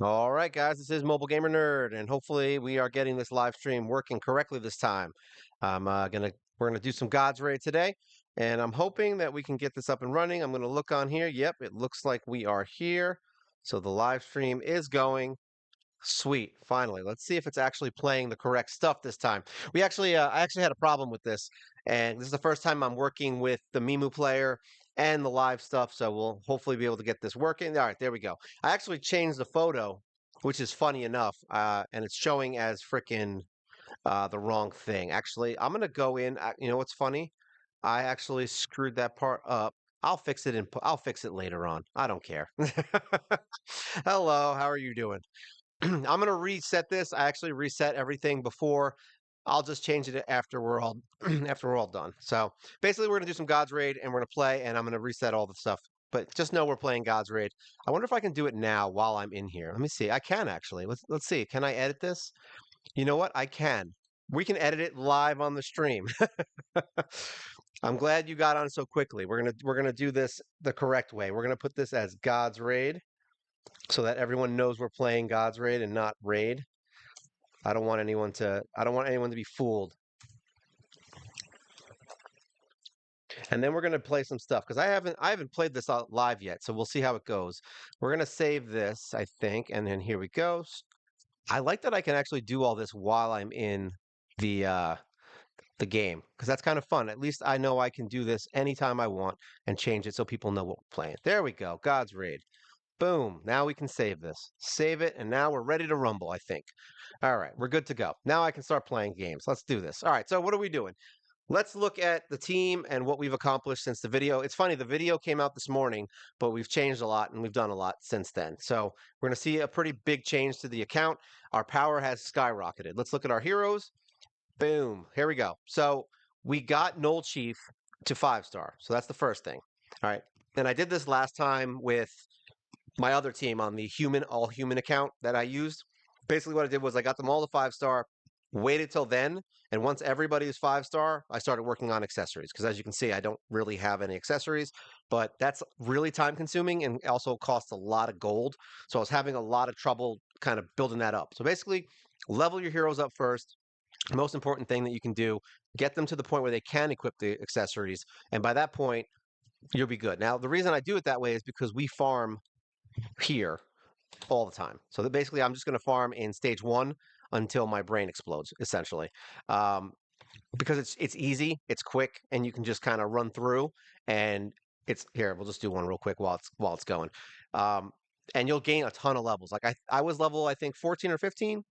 All right, guys, this is Mobile Gamer Nerd, and hopefully we are getting this live stream working correctly this time. We're gonna do some Gods Raid today, and I'm hoping that we can get this up and running. I'm gonna look on here. Yep, it looks like we are here. So the live stream is going. Sweet, finally. Let's see if it's actually playing the correct stuff this time. I actually had a problem with this, and this is the first time I'm working with the Mimu player and the live stuff, so we'll hopefully be able to get this working. All right, there we go. I actually changed the photo, which is funny enough, and it's showing as frickin' the wrong thing. Actually, I'm gonna go in. You know what's funny? I actually screwed that part up. I'll fix it later on. I don't care. Hello, how are you doing? I'm gonna reset this. I actually reset everything before. I'll just change it after we're all after we're all done. So basically, we're gonna do some Gods Raid and we're gonna play, and I'm gonna reset all the stuff. But just know we're playing Gods Raid. I wonder if I can do it now while I'm in here. Let me see. I can actually. Let's see. Can I edit this? You know what? I can. We can edit it live on the stream. I'm glad you got on so quickly. We're gonna do this the correct way. We're gonna put this as Gods Raid so that everyone knows we're playing Gods Raid and not Raid. I don't want anyone to be fooled. And then we're going to play some stuff because I haven't played this out live yet, so we'll see how it goes. We're going to save this, I think, and then here we go. I like that I can actually do all this while I'm in the uh the game because that's kind of fun. At least I know I can do this anytime I want and change it so people know what we're playing. There we go. God's Raid. Boom. Now we can save this. Save it, and now we're ready to rumble, I think. All right, we're good to go. Now I can start playing games. Let's do this. All right, so what are we doing? Let's look at the team and what we've accomplished since the video. It's funny, the video came out this morning, but we've changed a lot and we've done a lot since then. So we're going to see a pretty big change to the account. Our power has skyrocketed. Let's look at our heroes. Boom. Here we go. So we got Null Chief to 5-star. So that's the first thing. All right. And I did this last time with my other team on the all human account that I used. Basically, what I did was I got them all to 5-star, waited till then, and once everybody is 5-star, I started working on accessories. Because as you can see, I don't really have any accessories, but that's really time consuming and also costs a lot of gold. So I was having a lot of trouble kind of building that up. So basically, level your heroes up first. Most important thing that you can do, get them to the point where they can equip the accessories. And by that point, you'll be good. Now, the reason I do it that way is because we farm here all the time. So that basically, I'm just going to farm in stage one until my brain explodes, essentially, um, because it's easy, it's quick, and you can just kind of run through. And it's here. We'll just do one real quick while it's going, um, and you'll gain a ton of levels. Like I was level I think 14 or 15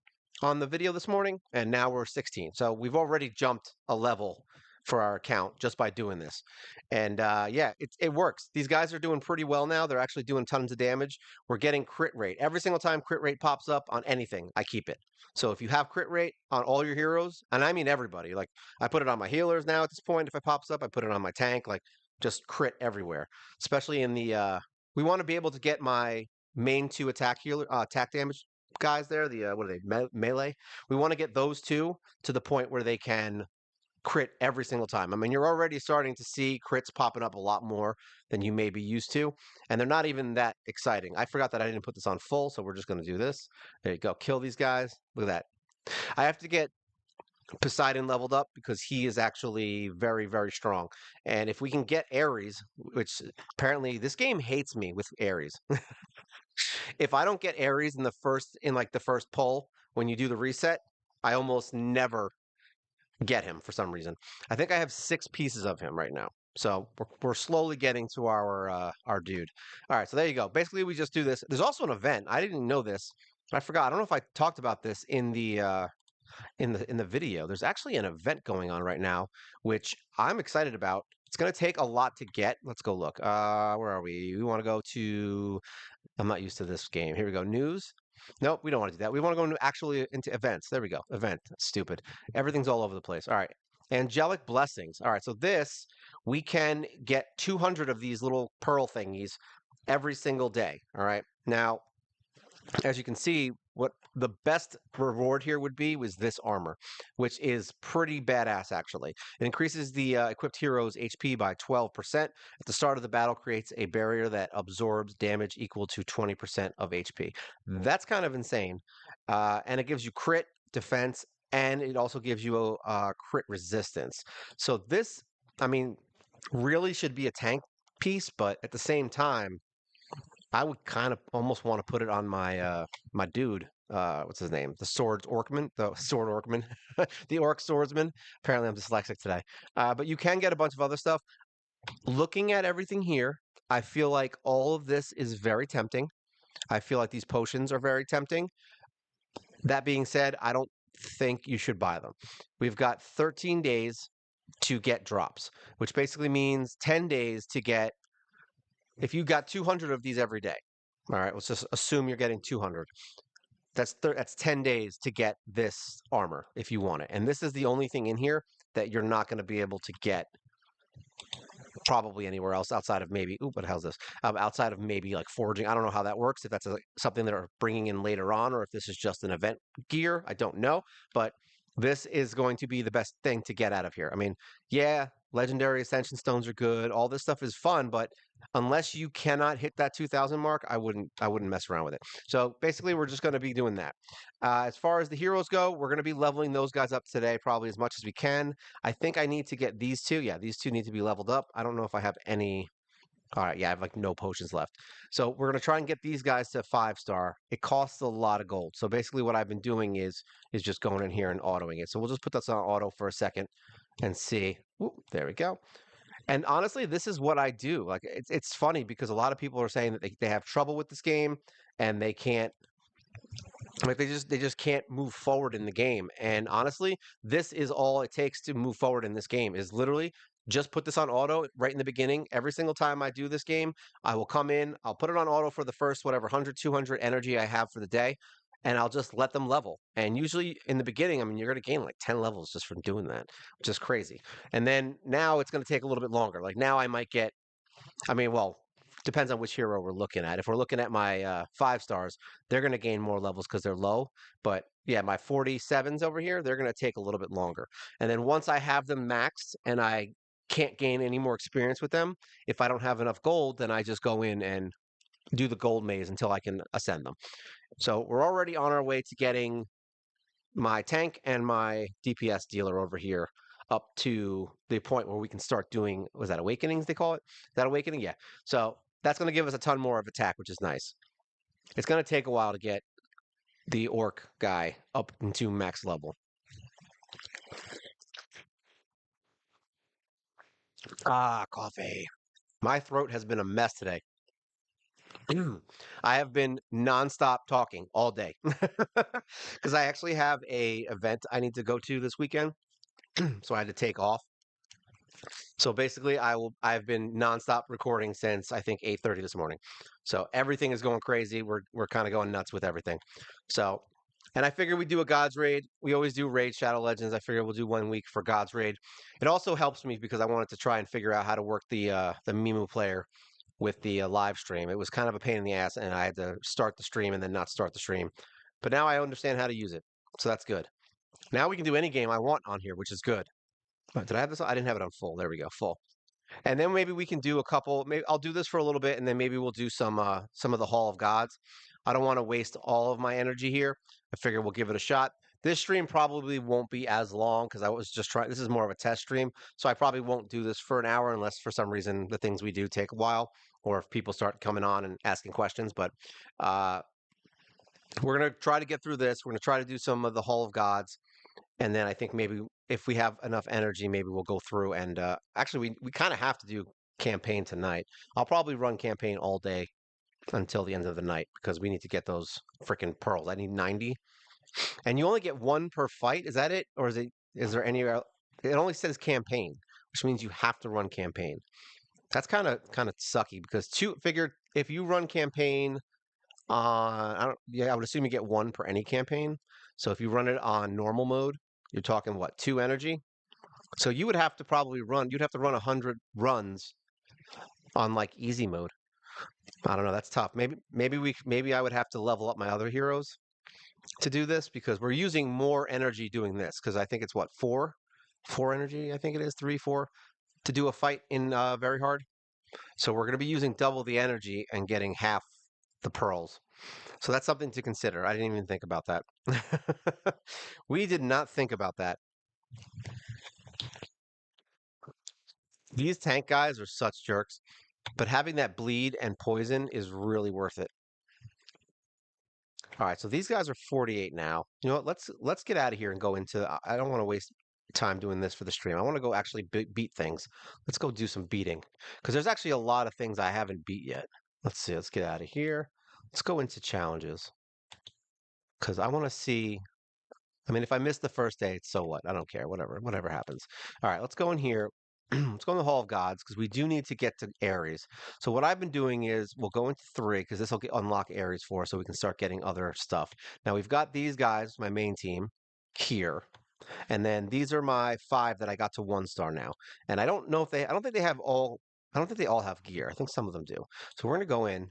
on the video this morning, and now we're 16. So we've already jumped a level for our account just by doing this. And yeah, it works. These guys are doing pretty well now. They're actually doing tons of damage. We're getting crit rate. Every single time crit rate pops up on anything, I keep it. So if you have crit rate on all your heroes, and I mean everybody, like I put it on my healers now at this point. If it pops up, I put it on my tank, like just crit everywhere. Especially in the we want to be able to get my main two attack damage guys there, the what are they, melee? We want to get those two to the point where they can crit every single time. I mean, you're already starting to see crits popping up a lot more than you may be used to, and they're not even that exciting. I forgot that I didn't put this on full, so we're just going to do this. There you go. Kill these guys. Look at that. I have to get Poseidon leveled up because he is actually very, very strong. And if we can get Ares, which apparently this game hates me with Ares. If I don't get Ares in like the first pull when you do the reset, I almost never get him for some reason. I think I have 6 pieces of him right now. So we're slowly getting to our dude. All right, so there you go. Basically, we just do this. There's also an event. I didn't know this. I forgot. I don't know if I talked about this in the video. There's actually an event going on right now, which I'm excited about. It's going to take a lot to get. Let's go look. Where are we? We want to go to. I'm not used to this game. Here we go. News. Nope, we don't want to do that. We want to go into events. There we go. Event. Stupid. Everything's all over the place. All right. Angelic blessings. All right. So this we can get 200 of these little pearl thingies every single day. All right. Now, as you can see, what the best reward here would be was this armor, which is pretty badass actually. It increases the equipped hero's HP by 12%. At the start of the battle, creates a barrier that absorbs damage equal to 20% of HP. That's kind of insane. And it gives you crit, defense, and it also gives you a crit resistance. So this, I mean, really should be a tank piece, but at the same time, I would kind of almost want to put it on my dude. What's his name? The Swords Orcman, the Sword Orcman, the Orc Swordsman. Apparently, I'm dyslexic today. But you can get a bunch of other stuff. Looking at everything here, I feel like all of this is very tempting. I feel like these potions are very tempting. That being said, I don't think you should buy them. We've got 13 days to get drops, which basically means 10 days to get, if you got 200 of these every day. All right, let's just assume you're getting 200. That's 10 days to get this armor if you want it. And this is the only thing in here that you're not going to be able to get probably anywhere else outside of maybe, what the hell's this? Outside of maybe like forging. I don't know how that works, if that's something that are bringing in later on, or if this is just an event gear. I don't know, but this is going to be the best thing to get out of here. I mean, yeah, legendary ascension stones are good. All this stuff is fun, but unless you cannot hit that 2000 mark, I wouldn't mess around with it. So basically, we're just going to be doing that. As far as the heroes go, we're going to be leveling those guys up today, probably as much as we can. I think I need to get these two. Yeah, these two need to be leveled up. I don't know if I have any. All right, yeah, I have like no potions left. So we're gonna try and get these guys to 5-star. It costs a lot of gold. So basically what I've been doing is just going in here and autoing it. So we'll just put this on auto for a second and see. Ooh, there we go. And honestly, this is what I do. Like it's funny because a lot of people are saying that they have trouble with this game and they can't, like they just can't move forward in the game. And honestly, this is all it takes to move forward in this game is literally just put this on auto right in the beginning. Every single time I do this game, I will come in, I'll put it on auto for the first whatever 100, 200 energy I have for the day, and I'll just let them level. And usually in the beginning, I mean, you're going to gain like 10 levels just from doing that, which is crazy. And then now it's going to take a little bit longer. Like now I might get, I mean, well, depends on which hero we're looking at. If we're looking at my 5-stars, they're going to gain more levels because they're low. But yeah, my 47s over here, they're going to take a little bit longer. And then once I have them maxed and I can't gain any more experience with them, if I don't have enough gold, then I just go in and do the gold maze until I can ascend them. So we're already on our way to getting my tank and my DPS dealer over here up to the point where we can start doing, was that awakenings they call it? Is that awakening? Yeah. So that's going to give us a ton more of attack, which is nice. It's going to take a while to get the orc guy up into max level. Ah, coffee. My throat has been a mess today. I have been nonstop talking all day because I actually have a event I need to go to this weekend, so I had to take off. So basically, I've been nonstop recording since I think 8:30 this morning. So everything is going crazy. We're kind of going nuts with everything. So, and I figure we do a Gods raid. We always do raid Shadow Legends. I figure we'll do 1 week for Gods raid. It also helps me because I wanted to try and figure out how to work the Mimu player with the live stream. It was kind of a pain in the ass, and I had to start the stream and then not start the stream. But now I understand how to use it, so that's good. Now we can do any game I want on here, which is good. Did I have this? I didn't have it on full. There we go, full. And then maybe we can do a couple. Maybe I'll do this for a little bit, and then maybe we'll do some of the Hall of Gods. I don't want to waste all of my energy here. I figure we'll give it a shot. This stream probably won't be as long because I was just trying. This is more of a test stream, so I probably won't do this for an hour unless for some reason the things we do take a while, or if people start coming on and asking questions. But uh, we're gonna try to get through this. We're gonna try to do some of the Hall of Gods. And then I think maybe if we have enough energy, maybe we'll go through and actually we kind of have to do campaign tonight. I'll probably run campaign all day until the end of the night because we need to get those freaking pearls. I need 90. And you only get one per fight. Is that it? Or is there any it only says campaign, which means you have to run campaign. That's kind of sucky because figure if you run campaign I don't yeah, I would assume you get one per any campaign. So if you run it on normal mode, you're talking what, 2 energy? So you would have to probably you'd have to run 100 runs on like easy mode. I don't know, that's tough. Maybe I would have to level up my other heroes to do this because we're using more energy doing this because I think it's what, four energy, I think it is, three, four to do a fight in very hard. So we're going to be using double the energy and getting half the pearls. So that's something to consider. I didn't even think about that. We did not think about that. These tank guys are such jerks, but having that bleed and poison is really worth it. All right, so these guys are 48 now. You know what? Let's get out of here and go into. I don't want to waste time doing this for the stream. I want to go actually beat things. Let's go do some beating because there's actually a lot of things I haven't beat yet. Let's see. Let's get out of here. Let's go into challenges because I want to see. I mean, if I miss the first day, so what? I don't care. Whatever happens. All right, let's go in here. Let's go in the Hall of Gods because we do need to get to Ares. So what I've been doing is we'll go into three because this will unlock Ares for us so we can start getting other stuff. Now we've got these guys, my main team, here. And then these are my five that I got to 1 star now. And I don't know if I don't think they have all, I don't think they all have gear. I think some of them do. So we're going to go in,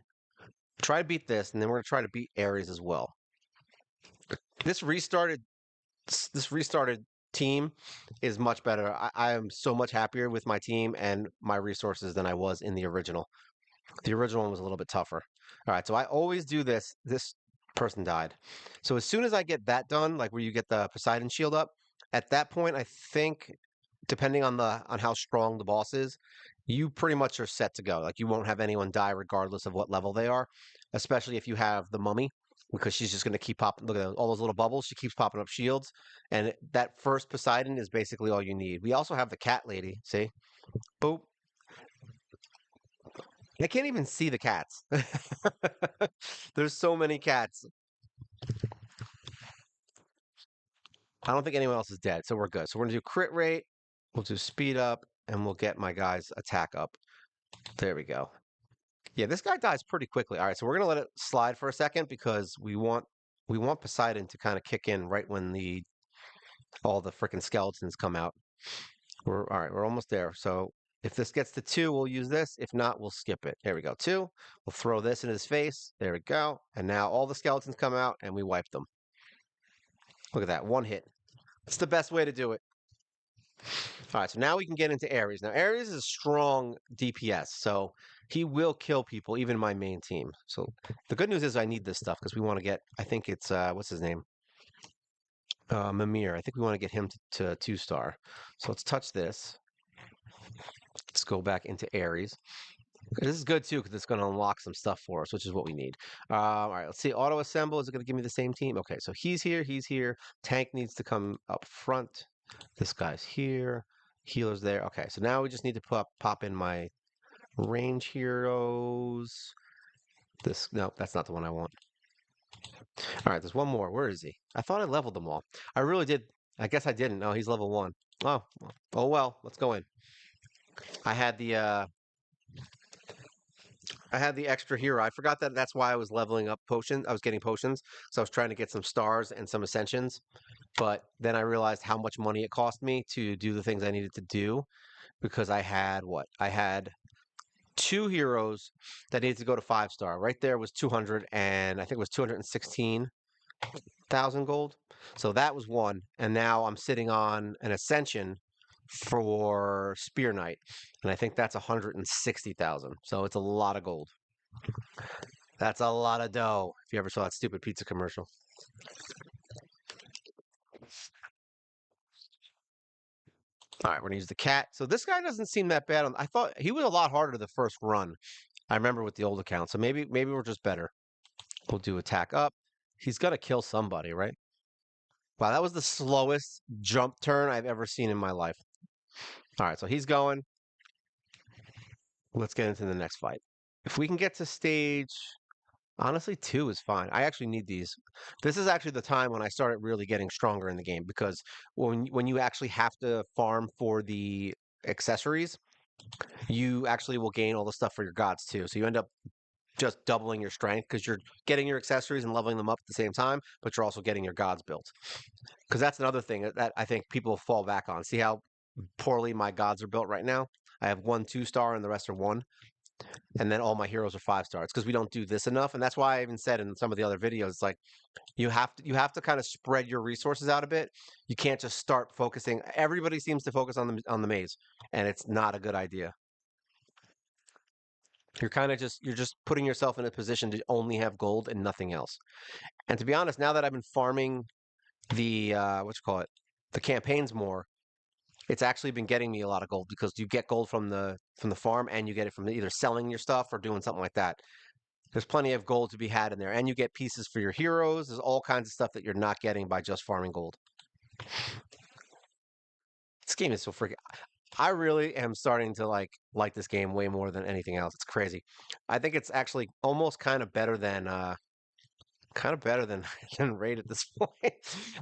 try to beat this, and then we're going to try to beat Ares as well. This restarted this restarted team is much better. I am so much happier with my team and my resources than I was in the original. The original one was a little bit tougher. All right, so I always do this. This person died. So as soon as I get that done, like where you get the Poseidon shield up, at that point, I think, depending on how strong the boss is, you pretty much are set to go. Like you won't have anyone die regardless of what level they are, especially if you have the mummy, because she's just going to keep popping. Look at all those little bubbles. She keeps popping up shields, and that first Poseidon is basically all you need. We also have the cat lady. See, boop. I can't even see the cats. There's so many cats. I don't think anyone else is dead, so we're good. So we're gonna do crit rate. We'll do speed up, and we'll get my guy's attack up. There we go. Yeah, this guy dies pretty quickly. All right, so we're gonna let it slide for a second because we want Poseidon to kind of kick in right when the all the freaking skeletons come out. We're all right. We're almost there. So if this gets to 2, we'll use this. If not, we'll skip it. There we go. 2. We'll throw this in his face. There we go. And now all the skeletons come out and we wipe them. Look at that. One hit. It's the best way to do it. All right, so now we can get into Ares. Now, Ares is a strong DPS, so he will kill people, even my main team. So the good news is I need this stuff because we want to get, I think it's, what's his name? Mimir. I think we want to get him to 2-star. So let's touch this. Let's go back into Ares. This is good too because it's going to unlock some stuff for us, which is what we need. All right, let's see. Auto assemble. Is it going to give me the same team? Okay, so he's here. He's here. Tank needs to come up front. This guy's here. Healer's there. Okay, so now we just need to pop in my range heroes. No, that's not the one I want. All right, there's one more. Where is he? I thought I leveled them all. I really did. I guess I didn't. No, he's level 1. Oh well. Let's go in. I had the extra hero. I forgot that that's why I was leveling up potions. I was getting potions. So I was trying to get some stars and some ascensions. But then I realized how much money it cost me to do the things I needed to do because I had what? I had 2 heroes that needed to go to 5-star. Right there was 200 and I think it was 216,000 gold. So that was one. And now I'm sitting on an ascension for Spear Knight. And I think that's 160,000. So it's a lot of gold. That's a lot of dough. If you ever saw that stupid pizza commercial. All right, we're gonna use the cat. So this guy doesn't seem that bad. I thought he was a lot harder the first run. I remember with the old account. So maybe we're just better. We'll do attack up. He's gonna kill somebody, right? Wow, that was the slowest jump turn I've ever seen in my life. All right, so he's going. Let's get into the next fight. If we can get to stage, honestly, 2 is fine. I actually need these. This is actually the time when I started really getting stronger in the game because when you actually have to farm for the accessories, you actually will gain all the stuff for your gods too. So you end up just doubling your strength because you're getting your accessories and leveling them up at the same time, but you're also getting your gods built. Because that's another thing that I think people fall back on. See how poorly my gods are built right now? I have 1 2-star and the rest are 1. and then all my heroes are 5 stars because we don't do this enough. And that's why I even said in some of the other videos, like you have to kind of spread your resources out a bit. You can't just start focusing. Everybody seems to focus on the maze, and it's not a good idea. You're just putting yourself in a position to only have gold and nothing else. And to be honest, now that I've been farming the what you call it, the campaigns more, it's actually been getting me a lot of gold because you get gold from the farm and you get it from either selling your stuff or doing something like that. There's plenty of gold to be had in there, and you get pieces for your heroes. There's all kinds of stuff that you're not getting by just farming gold. This game is so freaking. I really am starting to like this game way more than anything else. It's crazy. I think it's actually almost kind of better than than Raid at this point.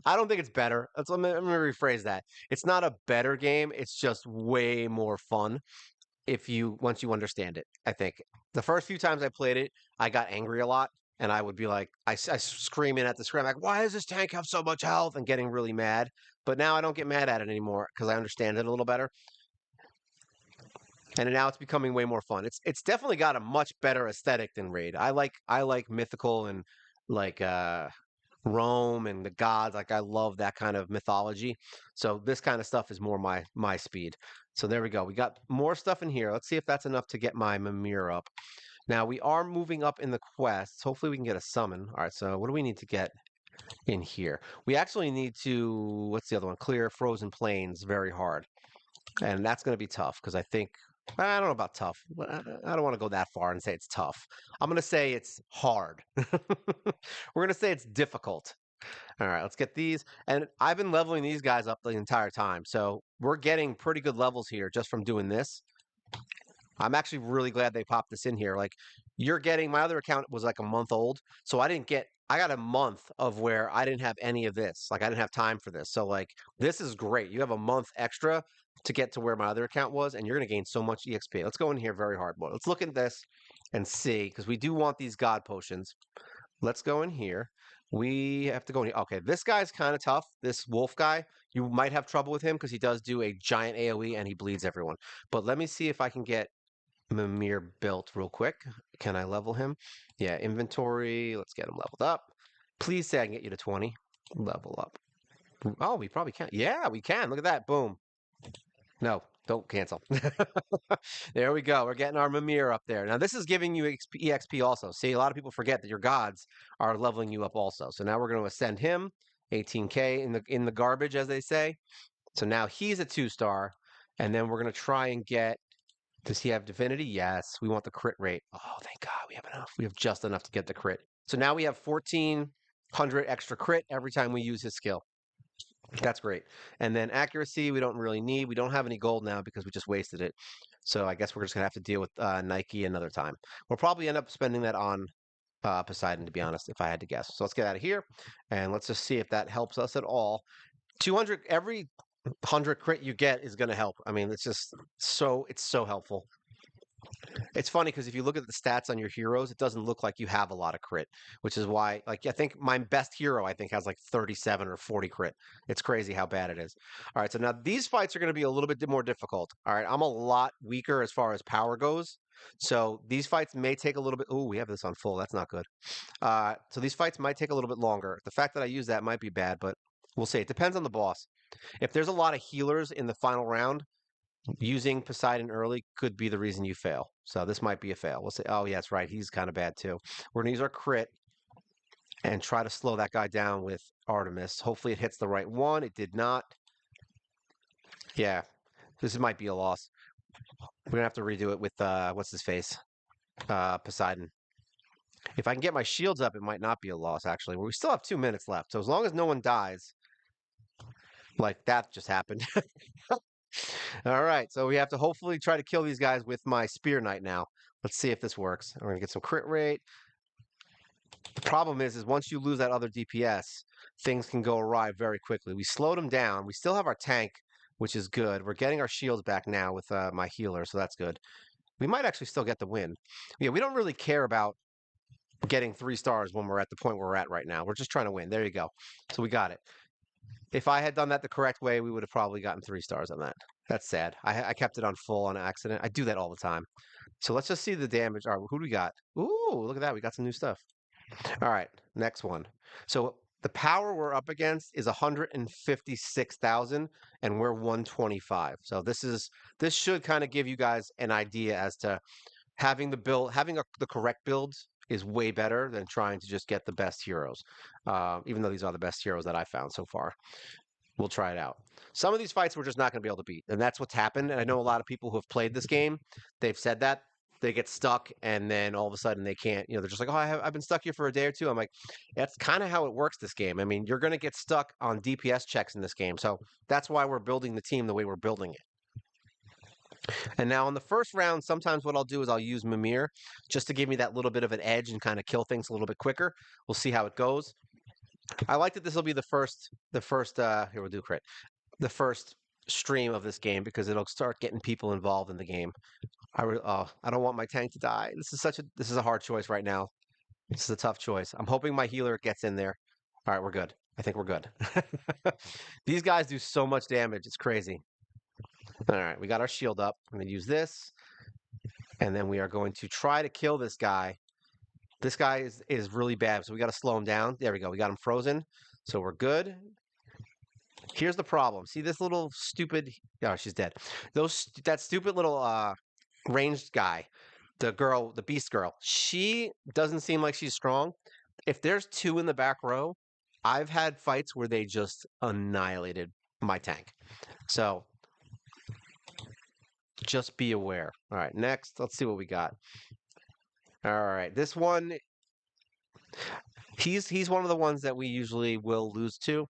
I don't think it's better. Let me rephrase that. It's not a better game. It's just way more fun if you once you understand it. I think the first few times I played it, I got angry a lot, and I would be like, I screaming at the screen like, "Why does this tank have so much health?" and getting really mad. But now I don't get mad at it anymore because I understand it a little better, and now it's becoming way more fun. It's definitely got a much better aesthetic than Raid. I like mythical and like Rome and the gods. Like I love that kind of mythology. So this kind of stuff is more my speed. So there we go. We got more stuff in here. Let's see if that's enough to get my Mimir up. Now we are moving up in the quests. Hopefully we can get a summon. All right, so what do we need to get in here? We actually need to, what's the other one? Clear Frozen Plains very hard. And that's going to be tough because I don't know about tough. I don't want to go that far and say it's tough. I'm going to say it's hard. We're going to say it's difficult. All right, let's get these. And I've been leveling these guys up the entire time. So we're getting pretty good levels here just from doing this. I'm actually really glad they popped this in here. Like you're getting my other account was like a month old. So I got a month of where I didn't have any of this. Like I didn't have time for this. So like this is great. You have a month extra to get to where my other account was, and you're gonna gain so much EXP. Let's go in here very hard mode. Let's look at this and see, because we do want these god potions. Let's go in here. We have to go in here. Okay, this guy's kind of tough. This wolf guy, you might have trouble with him because he does do a giant AoE and he bleeds everyone. But let me see if I can get Mimir built real quick. Can I level him? Yeah, inventory. Let's get him leveled up. Please say I can get you to 20. Level up. Oh, we probably can. Yeah, we can. Look at that. Boom. No, don't cancel. There we go. We're getting our Mimir up there. Now, this is giving you EXP also. See, a lot of people forget that your gods are leveling you up also. So now we're going to ascend him, 18K in the garbage, as they say. So now he's a 2-star. And then we're going to try and get, does he have divinity? Yes. We want the crit rate. Oh, thank God we have enough. We have just enough to get the crit. So now we have 1400 extra crit every time we use his skill. That's great. And then accuracy, we don't really need. We don't have any gold now because we just wasted it. So I guess we're just gonna have to deal with Nike another time. We'll probably end up spending that on Poseidon, to be honest, if I had to guess. So let's get out of here and let's just see if that helps us at all. 200, every 100 crit you get is gonna help. I mean, it's so helpful. It's funny because if you look at the stats on your heroes, it doesn't look like you have a lot of crit, which is why, like, I think my best hero, I think, has like 37 or 40 crit. It's crazy how bad it is. All right, so now these fights are going to be a little bit more difficult. All right, I'm a lot weaker as far as power goes. So these fights may take a little bit. Oh, we have this on full. That's not good. So these fights might take a little bit longer. The fact that I use that might be bad, but we'll see. It depends on the boss. If there's a lot of healers in the final round, using Poseidon early could be the reason you fail. So this might be a fail. We'll say, oh, yeah, that's right. He's kind of bad too. We're going to use our crit and try to slow that guy down with Artemis. Hopefully it hits the right one. It did not. Yeah, this might be a loss. We're going to have to redo it with, what's his face? Poseidon. If I can get my shields up, it might not be a loss, actually. We still have 2 minutes left. So as long as no one dies, like that just happened. All right, so we have to hopefully try to kill these guys with my Spear Knight now. Let's see if this works. We're gonna get some crit rate. The problem is once you lose that other DPS, things can go awry very quickly. We slowed them down. We still have our tank, which is good. We're getting our shields back now with my healer, so that's good. We might actually still get the win. Yeah, we don't really care about getting 3 stars when we're at the point where we're at right now. We're just trying to win. There you go. So we got it. If I had done that the correct way, we would have probably gotten 3 stars on that. That's sad. I kept it on full on accident. I do that all the time. So let's just see the damage. All right, who do we got? Ooh, look at that. We got some new stuff. All right, next one. So the power we're up against is 156,000 and we're 125. So this should kind of give you guys an idea as to the correct builds is way better than trying to just get the best heroes. Even though these are the best heroes that I found so far. We'll try it out. Some of these fights we're just not going to be able to beat, and that's what's happened. And I know a lot of people who have played this game, they've said that they get stuck, and then all of a sudden they can't. They're just like, "Oh, I've been stuck here for a day or two." I'm like, that's kind of how it works this game. I mean, you're going to get stuck on DPS checks in this game, so that's why we're building the team the way we're building it. And now on the first round, sometimes what I'll do is I'll use Mimir just to give me that little bit of an edge and kind of kill things a little bit quicker. We'll see how it goes. I like that this will be the first here we'll do crit. The first stream of this game because it'll start getting people involved in the game. I don't want my tank to die. This is a hard choice right now. This is a tough choice. I'm hoping my healer gets in there. All right, we're good. I think we're good. These guys do so much damage. It's crazy. All right, we got our shield up. I'm going to use this. And then we are going to try to kill this guy. This guy is really bad, so we got to slow him down. There we go. We got him frozen. So we're good. Here's the problem. See this little stupid. Oh, she's dead. That stupid little ranged guy, the beast girl. She doesn't seem like she's strong. If there's two in the back row, I've had fights where they just annihilated my tank. So just be aware. All right, next, let's see what we got. All right, this one, he's one of the ones that we usually will lose to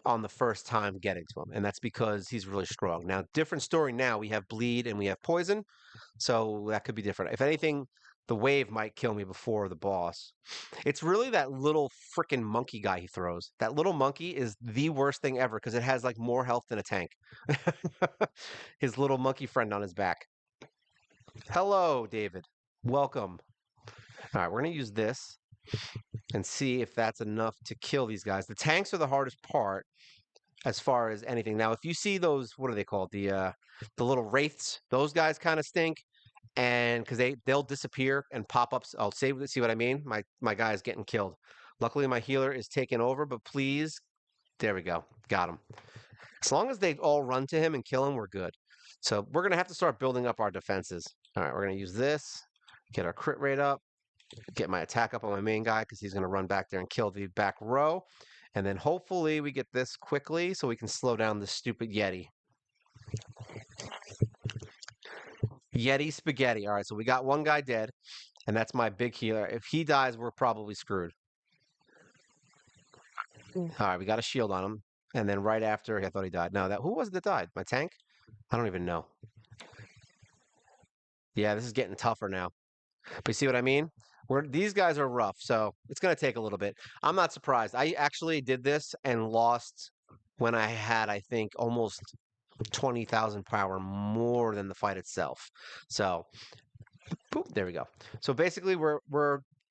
on the first time getting to him, and that's because he's really strong. Now, different story now. We have bleed and we have poison, so that could be different. If anything, the wave might kill me before the boss. It's really that little freaking monkey guy he throws. That little monkey is the worst thing ever because it has like more health than a tank. His little monkey friend on his back. Hello, David. Welcome. All right, we're going to use this and see if that's enough to kill these guys. The tanks are the hardest part as far as anything. Now, if you see those, what are they called? The little wraiths. Those guys kind of stink, and because they'll disappear and pop up. I'll see what I mean. My guy is getting killed. Luckily, my healer is taking over. But please, there we go, got him. As long as they all run to him and kill him, we're good. So we're gonna have to start building up our defenses. All right, we're gonna use this, get our crit rate up, get my attack up on my main guy because he's gonna run back there and kill the back row. And then hopefully we get this quickly so we can slow down this stupid Yeti. Yeti spaghetti. All right, so we got one guy dead, and that's my big healer. If he dies, we're probably screwed. All right, we got a shield on him. And then right after, I thought he died. No, who was it that died? My tank? I don't even know. Yeah, this is getting tougher now. But you see what I mean? These guys are rough, so it's going to take a little bit. I'm not surprised. I actually did this and lost when I had, I think, almost 20,000 power more than the fight itself. So, boop, there we go. So basically,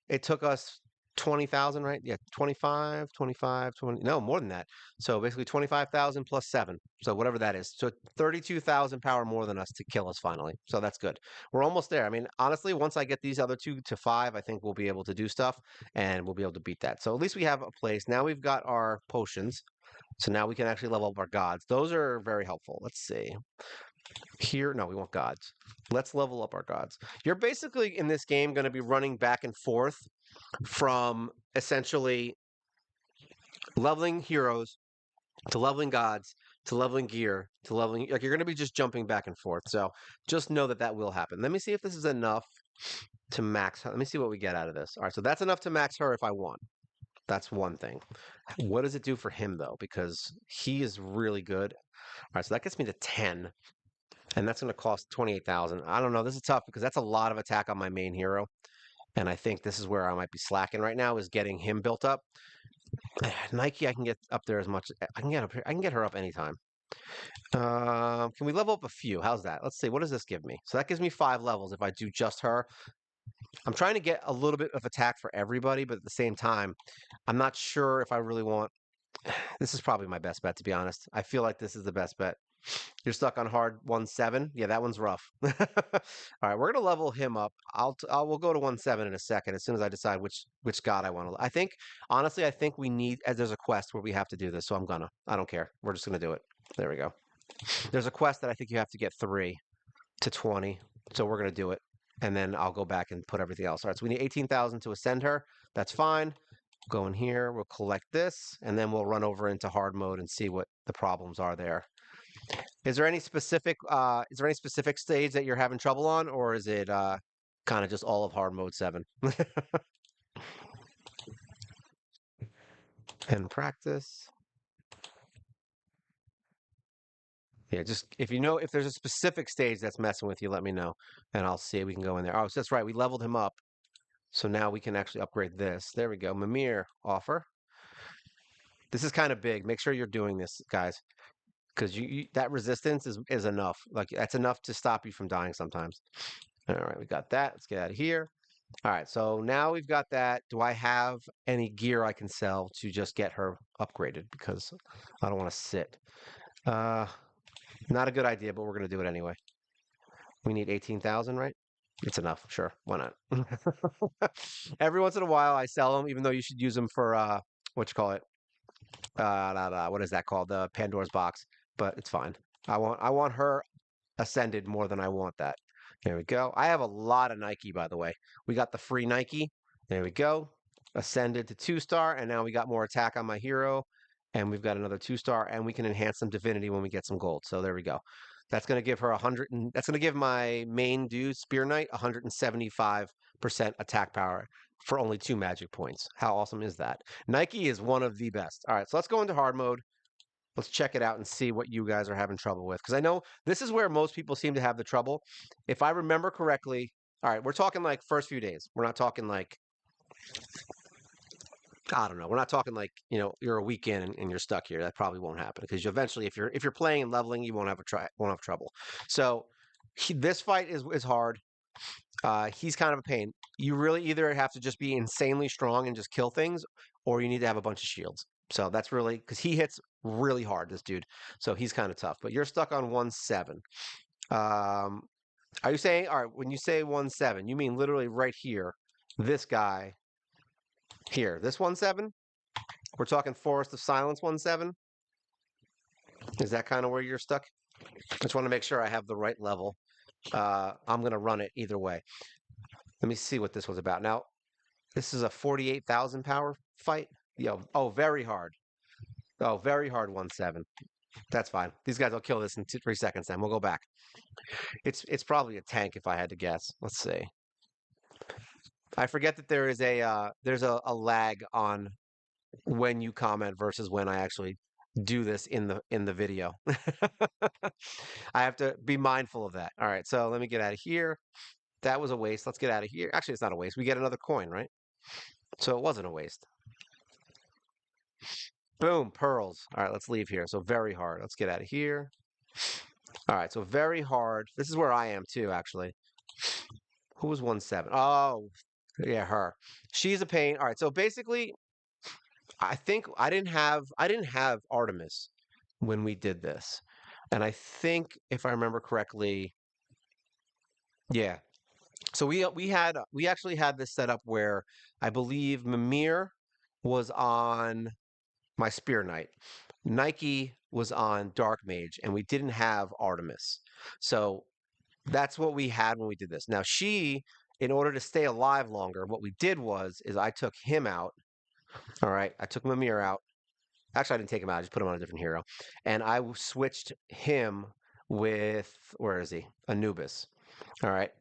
it took us 20,000, right? Yeah, 25, 25, 20. No, more than that. So basically 25,000 plus 7. So whatever that is. So 32,000 power more than us to kill us finally. So that's good. We're almost there. I mean, honestly, once I get these other two to 5, I think we'll be able to do stuff and we'll be able to beat that. So at least we have a place. Now we've got our potions. So now we can actually level up our gods. Those are very helpful. Let's see. Here, no, we want gods. Let's level up our gods. You're basically in this game going to be running back and forth from essentially leveling heroes to leveling gods to leveling gear to leveling, like you're going to be just jumping back and forth. So just know that will happen. Let me see if this is enough to max her. Let me see what we get out of this. All right, so that's enough to max her if I want. That's one thing. What does it do for him though? Because he is really good. All right, so that gets me to 10. And that's going to cost 28,000. I don't know. This is tough because that's a lot of attack on my main hero. And I think this is where I might be slacking right now is getting him built up. Nike, I can get up there as much. I can get up here. I can get her up anytime. Can we level up a few? How's that? Let's see. What does this give me? So that gives me 5 levels if I do just her. I'm trying to get a little bit of attack for everybody, but at the same time, I'm not sure if I really want. This is probably my best bet, to be honest. I feel like this is the best bet. You're stuck on hard 1-7. Yeah, that one's rough. All right, we're gonna level him up. We'll go to 1-7 in a second as soon as I decide which god I want to. I think honestly, I think we need as there's a quest where we have to do this, so I'm gonna. I don't care. We're just gonna do it. There we go. There's a quest that I think you have to get 3 to 20, so we're gonna do it, and then I'll go back and put everything else. All right, so we need 18,000 to ascend her. That's fine. Go in here. We'll collect this, and then we'll run over into hard mode and see what the problems are there. Is there any specific stage that you're having trouble on, or is it kind of just all of hard mode 7? And practice. Yeah, just if you know if there's a specific stage that's messing with you, let me know, and I'll see if we can go in there. Oh, so that's right. We leveled him up, so now we can actually upgrade this. There we go. Mimir offer. This is kind of big. Make sure you're doing this, guys, because that resistance is enough. Like that's enough to stop you from dying sometimes. All right, we got that. Let's get out of here. All right, so now we've got that. Do I have any gear I can sell to just get her upgraded? Because I don't want to sit. Uh, Not a good idea, but we're going to do it anyway. We need 18,000, right? It's enough. Sure. Why not? Every once in a while, I sell them, even though you should use them for, what you call it? What is that called? The Pandora's box. But it's fine. I want her ascended more than I want that. There we go. I have a lot of Nike, by the way. We got the free Nike. There we go. Ascended to 2-star, and now we got more attack on my hero, and we've got another 2-star, and we can enhance some divinity when we get some gold. So there we go. That's going to give her 100, and that's going to give my main dude, Spear Knight, 175% attack power for only 2 magic points. How awesome is that? Nike is one of the best. All right, so let's go into hard mode. Let's check it out and see what you guys are having trouble with. Because I know this is where most people seem to have the trouble. If I remember correctly, all right, we're talking like first few days. We're not talking like, I don't know. We're not talking like, you're a week in and you're stuck here. That probably won't happen because you eventually, if you're playing and leveling, you won't have trouble. So this fight is hard. He's kind of a pain. You really either have to just be insanely strong and just kill things, or you need to have a bunch of shields. So that's really because he hits really hard, this dude. So he's kind of tough. But you're stuck on 1-7. Are you saying, all right, when you say 1-7, you mean literally right here, this guy here, this 1-7? We're talking Forest of Silence 1-7? Is that kind of where you're stuck? I just want to make sure I have the right level. I'm going to run it either way. Let me see what this was about. Now, this is a 48,000 power fight. Oh, very hard. Oh, very hard 1-7. That's fine. These guys will kill this in 3 seconds. Then we'll go back. It's probably a tank if I had to guess. Let's see. I forget that there's a lag on when you comment versus when I actually do this in the video. I have to be mindful of that. All right, so let me get out of here. That was a waste. Let's get out of here. Actually, it's not a waste. We get another coin, right? So it wasn't a waste. Boom, pearls. All right, let's leave here. So very hard. Let's get out of here. All right, so very hard. This is where I am too, actually. Who was 1-7? Oh, yeah, her. She's a pain. All right, so basically, I think I didn't have Artemis when we did this. And I think if I remember correctly, yeah. So we actually had this set up where I believe Mimir was on my Spear Knight. Nike was on Dark Mage, and we didn't have Artemis. So that's what we had when we did this. Now in order to stay alive longer, what we did is I took him out. All right, I took Mimir out. Actually, I didn't take him out. I just put him on a different hero, and I switched him with where is he? Anubis. All right.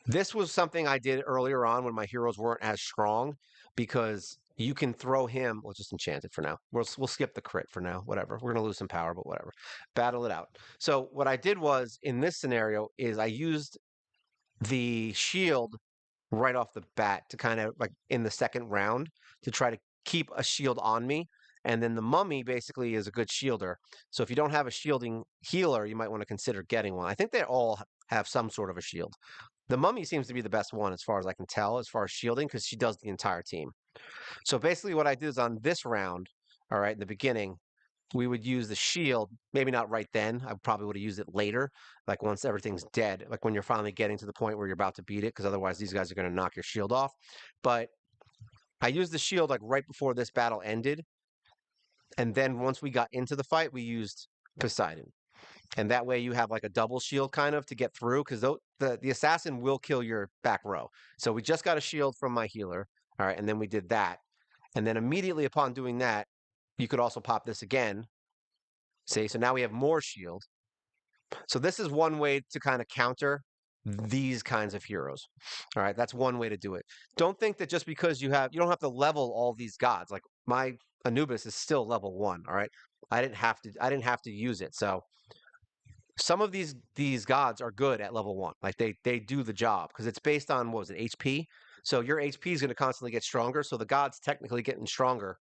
This was something I did earlier on when my heroes weren't as strong because you can throw him. We'll just enchant it for now. We'll skip the crit for now. Whatever. We're gonna lose some power, but whatever. Battle it out. So what I did was in this scenario is I used the shield right off the bat to kind of like in the second round to try to keep a shield on me. And then the mummy basically is a good shielder. So if you don't have a shielding healer, you might want to consider getting one. I think they all have some sort of a shield. The mummy seems to be the best one as far as I can tell, as far as shielding, because she does the entire team. So basically what I did is on this round, all right, in the beginning, we would use the shield. Maybe not right then. I probably would have used it later, like once everything's dead, like when you're finally getting to the point where you're about to beat it, because otherwise these guys are going to knock your shield off. But I used the shield like right before this battle ended, and then once we got into the fight, we used Poseidon. And that way you have like a double shield kind of to get through because the assassin will kill your back row. So we just got a shield from my healer. All right, and then we did that. And then immediately upon doing that, you could also pop this again. See, so now we have more shield. So this is one way to kind of counter these kinds of heroes. All right, that's one way to do it. Don't think that just because you don't have to level all these gods. Like my Anubis is still level 1, all right? I didn't have to use it. So some of these gods are good at level 1. Like they do the job because it's based on what was it, HP? So your HP is going to constantly get stronger, so the god's technically getting stronger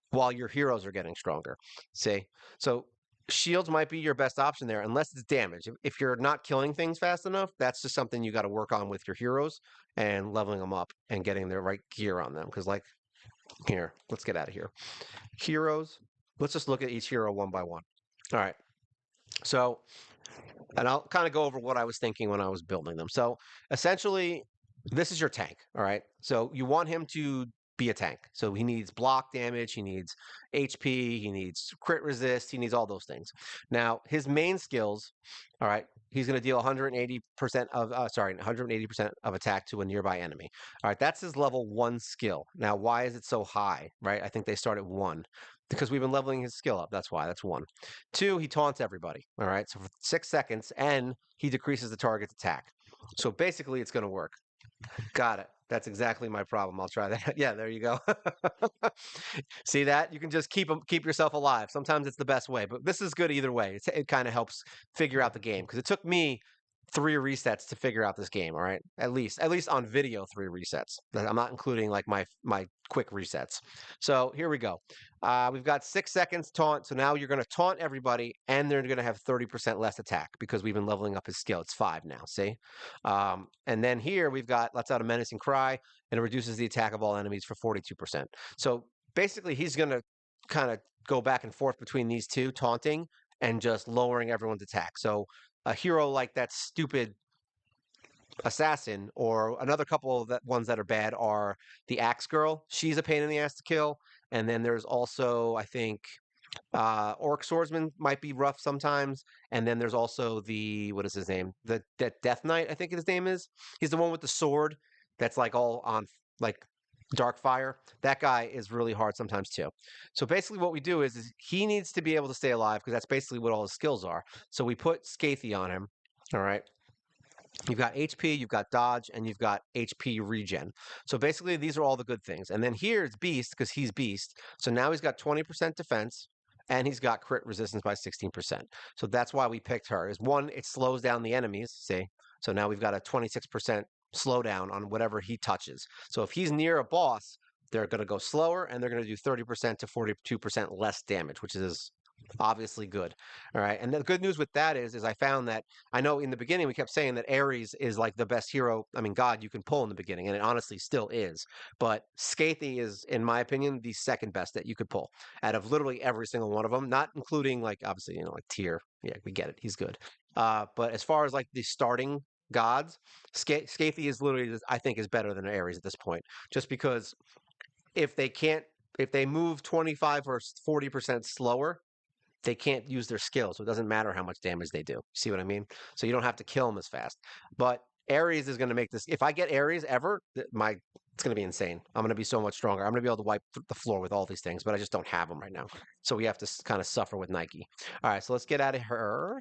while your heroes are getting stronger. See? So shields might be your best option there unless it's damage. If you're not killing things fast enough, that's just something you got to work on with your heroes and leveling them up and getting the right gear on them because like here, let's get out of here. Heroes, let's just look at each hero one by one. All right. So, and I'll kind of go over what I was thinking when I was building them. So, essentially, this is your tank. All right. So, you want him to be a tank. So, he needs block damage, he needs HP, he needs crit resist, he needs all those things. Now, his main skills, all right, he's going to deal 180% of, 180% of attack to a nearby enemy. All right. That's his level 1 skill. Now, why is it so high, right? I think they start at 1 because we've been leveling his skill up. That's why. That's 1. 2, he taunts everybody. All right. So for 6 seconds, and he decreases the target's attack. So basically, it's going to work. Got it. That's exactly my problem. I'll try that. Yeah, there you go. See that? You can just keep yourself alive. Sometimes it's the best way, but this is good either way. It kind of helps figure out the game because it took me 3 resets to figure out this game. All right, at least on video, 3 resets. I'm not including like my quick resets. So here we go. We've got 6 seconds taunt. So now you're going to taunt everybody, and they're going to have 30% less attack because we've been leveling up his skill. It's 5 now. See, and then here we've got lets out a menacing cry, and it reduces the attack of all enemies for 42%. So basically, he's going to kind of go back and forth between these two, taunting and just lowering everyone's attack. So a hero like that stupid assassin or another couple of that ones that are bad are the axe girl. She's a pain in the ass to kill. And then there's also, I think, orc swordsman might be rough sometimes. And then there's also the what is his name? The Death Knight, I think his name is. He's the one with the sword that's like all on like dark fire. That guy is really hard sometimes too. So basically what we do is he needs to be able to stay alive because that's basically what all his skills are. So we put Scathy on him. All right. You've got HP, you've got dodge, and you've got HP regen. So basically, these are all the good things. And then here it's Beast because he's Beast. So now he's got 20% defense, and he's got crit resistance by 16%. So that's why we picked her. Is one, it slows down the enemies. See, so now we've got a 26% slowdown on whatever he touches. So if he's near a boss, they're going to go slower, and they're going to do 30% to 42% less damage, which is obviously good. All right. And the good news with that is I found that I know in the beginning we kept saying that Ares is like the best hero, I mean, God you can pull in the beginning, and it honestly still is. But Scathy is, in my opinion, the second best that you could pull out of literally every single one of them, not including like obviously, like Tyr. Yeah, we get it. He's good. But as far as like the starting gods, Scathy is literally, I think, is better than Ares at this point, just because if they can't, if they move 25 or 40% slower, they can't use their skill, so it doesn't matter how much damage they do. See what I mean? So you don't have to kill them as fast. But Ares is going to make this. If I get Ares ever, it's going to be insane. I'm going to be so much stronger. I'm going to be able to wipe the floor with all these things, but I just don't have them right now. So we have to kind of suffer with Nike. All right, so let's get out of her.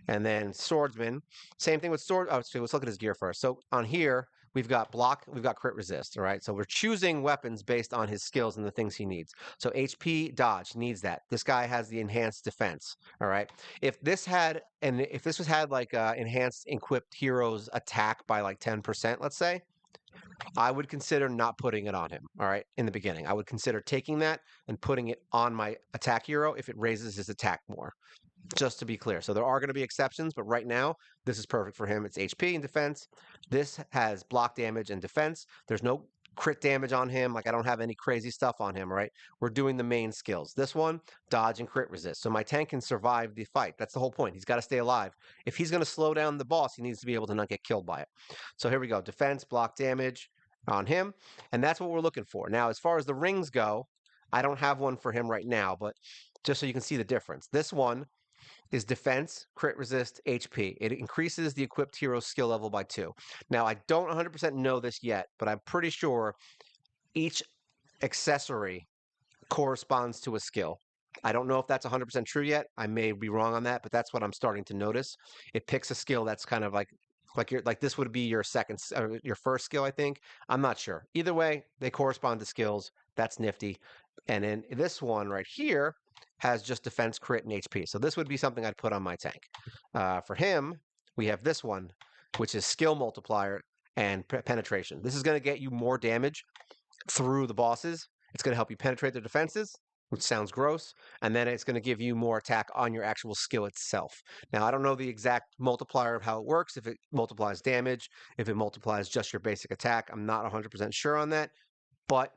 And then swordsman, same thing with sword. Oh, so let's look at his gear first. So on here, we've got block, we've got crit resist. All right. So we're choosing weapons based on his skills and the things he needs. So HP dodge needs that. This guy has the enhanced defense. All right. If this had, and if this was had like enhanced equipped heroes attack by like 10%, let's say, I would consider not putting it on him. All right. In the beginning, I would consider taking that and putting it on my attack hero if it raises his attack more, just to be clear. So there are going to be exceptions, but right now, this is perfect for him. It's HP and defense. This has block damage and defense. There's no crit damage on him. Like I don't have any crazy stuff on him, right? We're doing the main skills. This one, dodge and crit resist. So my tank can survive the fight. That's the whole point. He's got to stay alive. If he's going to slow down the boss, he needs to be able to not get killed by it. So here we go. Defense, block damage on him. And that's what we're looking for. Now, as far as the rings go, I don't have one for him right now, but just so you can see the difference. This one is defense, crit resist, HP. It increases the equipped hero's skill level by 2. Now, I don't 100% know this yet, but I'm pretty sure each accessory corresponds to a skill. I don't know if that's 100% true yet. I may be wrong on that, but that's what I'm starting to notice. It picks a skill that's kind of like this would be your your first skill, I think. I'm not sure. Either way, they correspond to skills. That's nifty. And then this one right here has just defense, crit, and HP. So this would be something I'd put on my tank. For him, we have this one, which is skill multiplier and penetration. This is going to get you more damage through the bosses. It's going to help you penetrate their defenses, which sounds gross, and then it's going to give you more attack on your actual skill itself. Now, I don't know the exact multiplier of how it works, if it multiplies damage, if it multiplies just your basic attack. I'm not 100% sure on that, but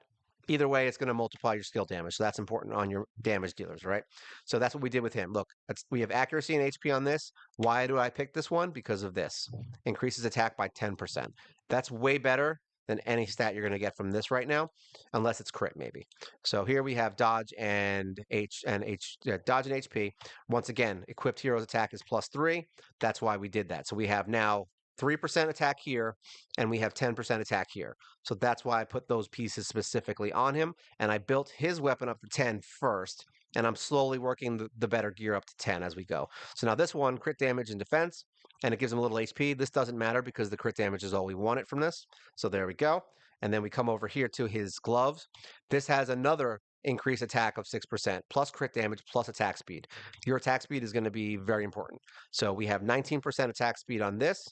either way, it's going to multiply your skill damage. So that's important on your damage dealers, right? So that's what we did with him. Look, we have accuracy and HP on this. Why do I pick this one? Because of this. Increases attack by 10%. That's way better than any stat you're going to get from this right now, unless it's crit maybe. So here we have dodge and dodge and HP. Once again, equipped hero's attack is +3. That's why we did that. So we have now 3% attack here, and we have 10% attack here. So that's why I put those pieces specifically on him, and I built his weapon up to 10 first, and I'm slowly working the better gear up to 10 as we go. So now this one, crit damage and defense, and it gives him a little HP. This doesn't matter because the crit damage is all we wanted from this. So there we go. And then we come over here to his gloves. This has another increase attack of 6%, plus crit damage, plus attack speed. Your attack speed is going to be very important. So we have 19% attack speed on this.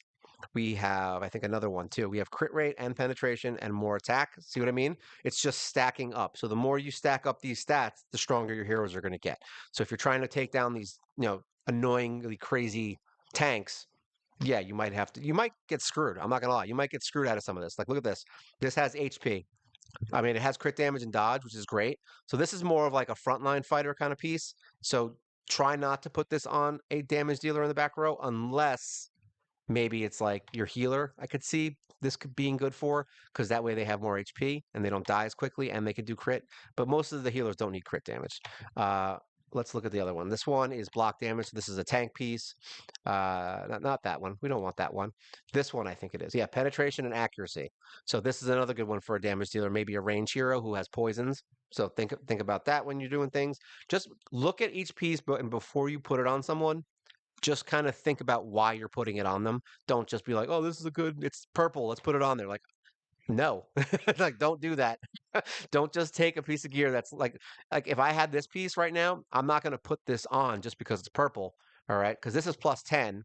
We have, I think, another one too. We have crit rate and penetration and more attack. See what I mean? It's just stacking up. So the more you stack up these stats, the stronger your heroes are going to get. So if you're trying to take down these, annoyingly crazy tanks, yeah, you might get screwed. I'm not gonna lie. You might get screwed out of some of this. Like, look at this. This has HP. I mean, it has crit damage and dodge, which is great. So this is more of like a frontline fighter kind of piece. So try not to put this on a damage dealer in the back row unless maybe it's like your healer. I could see this being good for, because that way they have more HP and they don't die as quickly and they can do crit. But most of the healers don't need crit damage. Let's look at the other one. This one is block damage. This is a tank piece. Not that one. We don't want that one. This one, I think it is. Yeah, penetration and accuracy. So this is another good one for a damage dealer, maybe a range hero who has poisons. So think about that when you're doing things. Just look at each piece, and before you put it on someone, just kind of think about why you're putting it on them. Don't just be like, oh, this is it's purple, let's put it on there. Like, no, like, don't do that. Don't just take a piece of gear that's like if I had this piece right now, I'm not going to put this on just because it's purple. All right. Because this is +10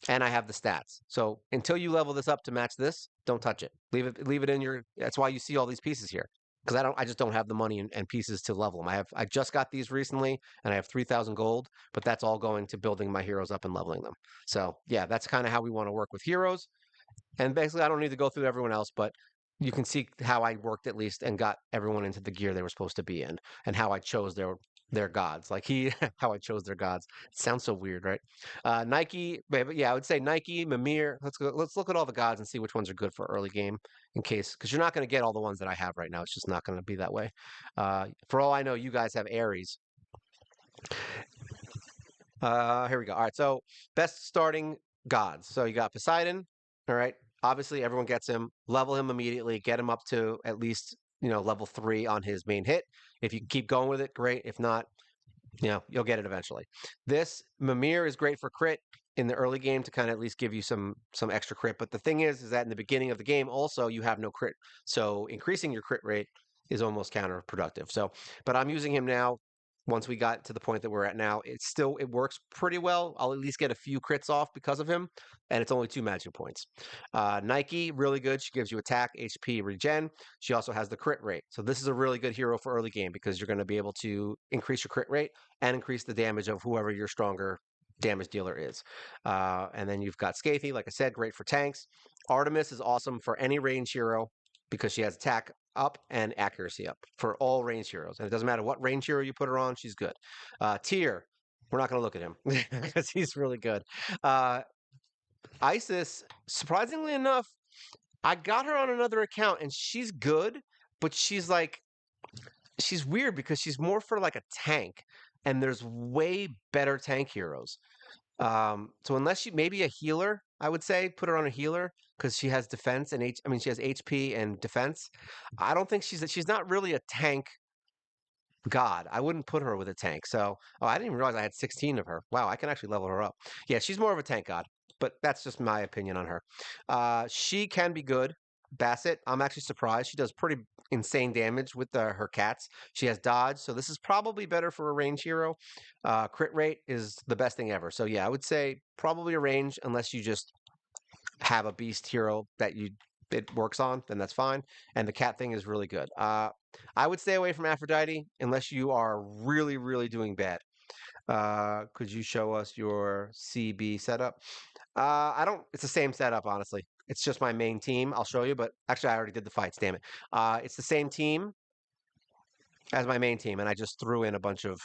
and I have the stats. So until you level this up to match this, don't touch it. Leave it in your, that's why you see all these pieces here. Because I just don't have the money and pieces to level them. I just got these recently and I have 3,000 gold, but that's all going to building my heroes up and leveling them. So yeah, that's kind of how we want to work with heroes. And basically, I don't need to go through everyone else, but you can see how I worked at least and got everyone into the gear they were supposed to be in, and how I chose their gods. Like how I chose their gods. It sounds so weird, right? Nike, but yeah, I would say Nike, Mimir. Let's look at all the gods and see which ones are good for early game, in case, because you're not going to get all the ones that I have right now. It's just not going to be that way. For all I know, you guys have Ares. Here we go. All right, so best starting gods. So you got Poseidon. All right. Obviously, everyone gets him. Level him immediately. Get him up to at least level 3 on his main hit. If you keep going with it, great. If not, you'll get it eventually. This Mimir is great for crit in the early game to kind of at least give you some extra crit. But the thing is that in the beginning of the game, also you have no crit. So increasing your crit rate is almost counterproductive. So, but I'm using him now. Once we got to the point that we're at now, it works pretty well. I'll at least get a few crits off because of him, and it's only 2 magic points. Nike, really good. She gives you attack, HP, regen. She also has the crit rate. So this is a really good hero for early game because you're going to be able to increase your crit rate and increase the damage of whoever your stronger damage dealer is. And then you've got Scathy, like I said, great for tanks. Artemis is awesome for any range hero. because she has attack up and accuracy up for all range heroes. And it doesn't matter what range hero you put her on, she's good. Tyr, we're not going to look at him because he's really good. Uh, Isis, surprisingly enough, I got her on another account and she's good, but she's weird because she's more for like a tank, and there's way better tank heroes. So unless she maybe a healer, I would say put her on a healer because she has defense and I mean she has HP and defense. I don't think she's not really a tank god. I wouldn't put her with a tank. So I didn't even realize I had 16 of her. Wow, I can actually level her up. Yeah, she's more of a tank god, but that's just my opinion on her. She can be good. Bassett, I'm actually surprised. She does pretty insane damage with her cats. She has dodge, so this is probably better for a range hero. Crit rate is the best thing ever. So yeah, I would say probably a range unless you just have a beast hero that it works on, then that's fine. And the cat thing is really good. I would stay away from Aphrodite unless you are really, really doing bad. Could you show us your CB setup? I don't. It's the same setup, honestly. It's just my main team. I'll show you, but actually, I already did the fights. Damn it. It's the same team as my main team, and I just threw in a bunch of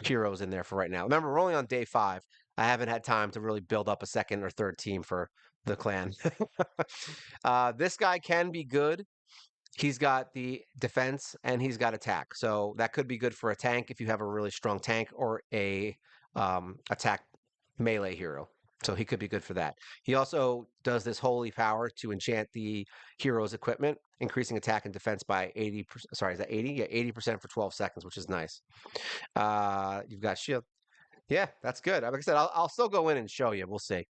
heroes in there for right now. Remember, we're only on day 5. I haven't had time to really build up a second or third team for the clan. This guy can be good. He's got the defense and he's got attack, so that could be good for a tank if you have a really strong tank or a attack melee hero. So he could be good for that. He also does this holy power to enchant the hero's equipment, increasing attack and defense by 80%. Sorry, is that 80? Yeah, 80% for 12 seconds, which is nice. You've got shield. Yeah, that's good. Like I said, I'll still go in and show you. We'll see.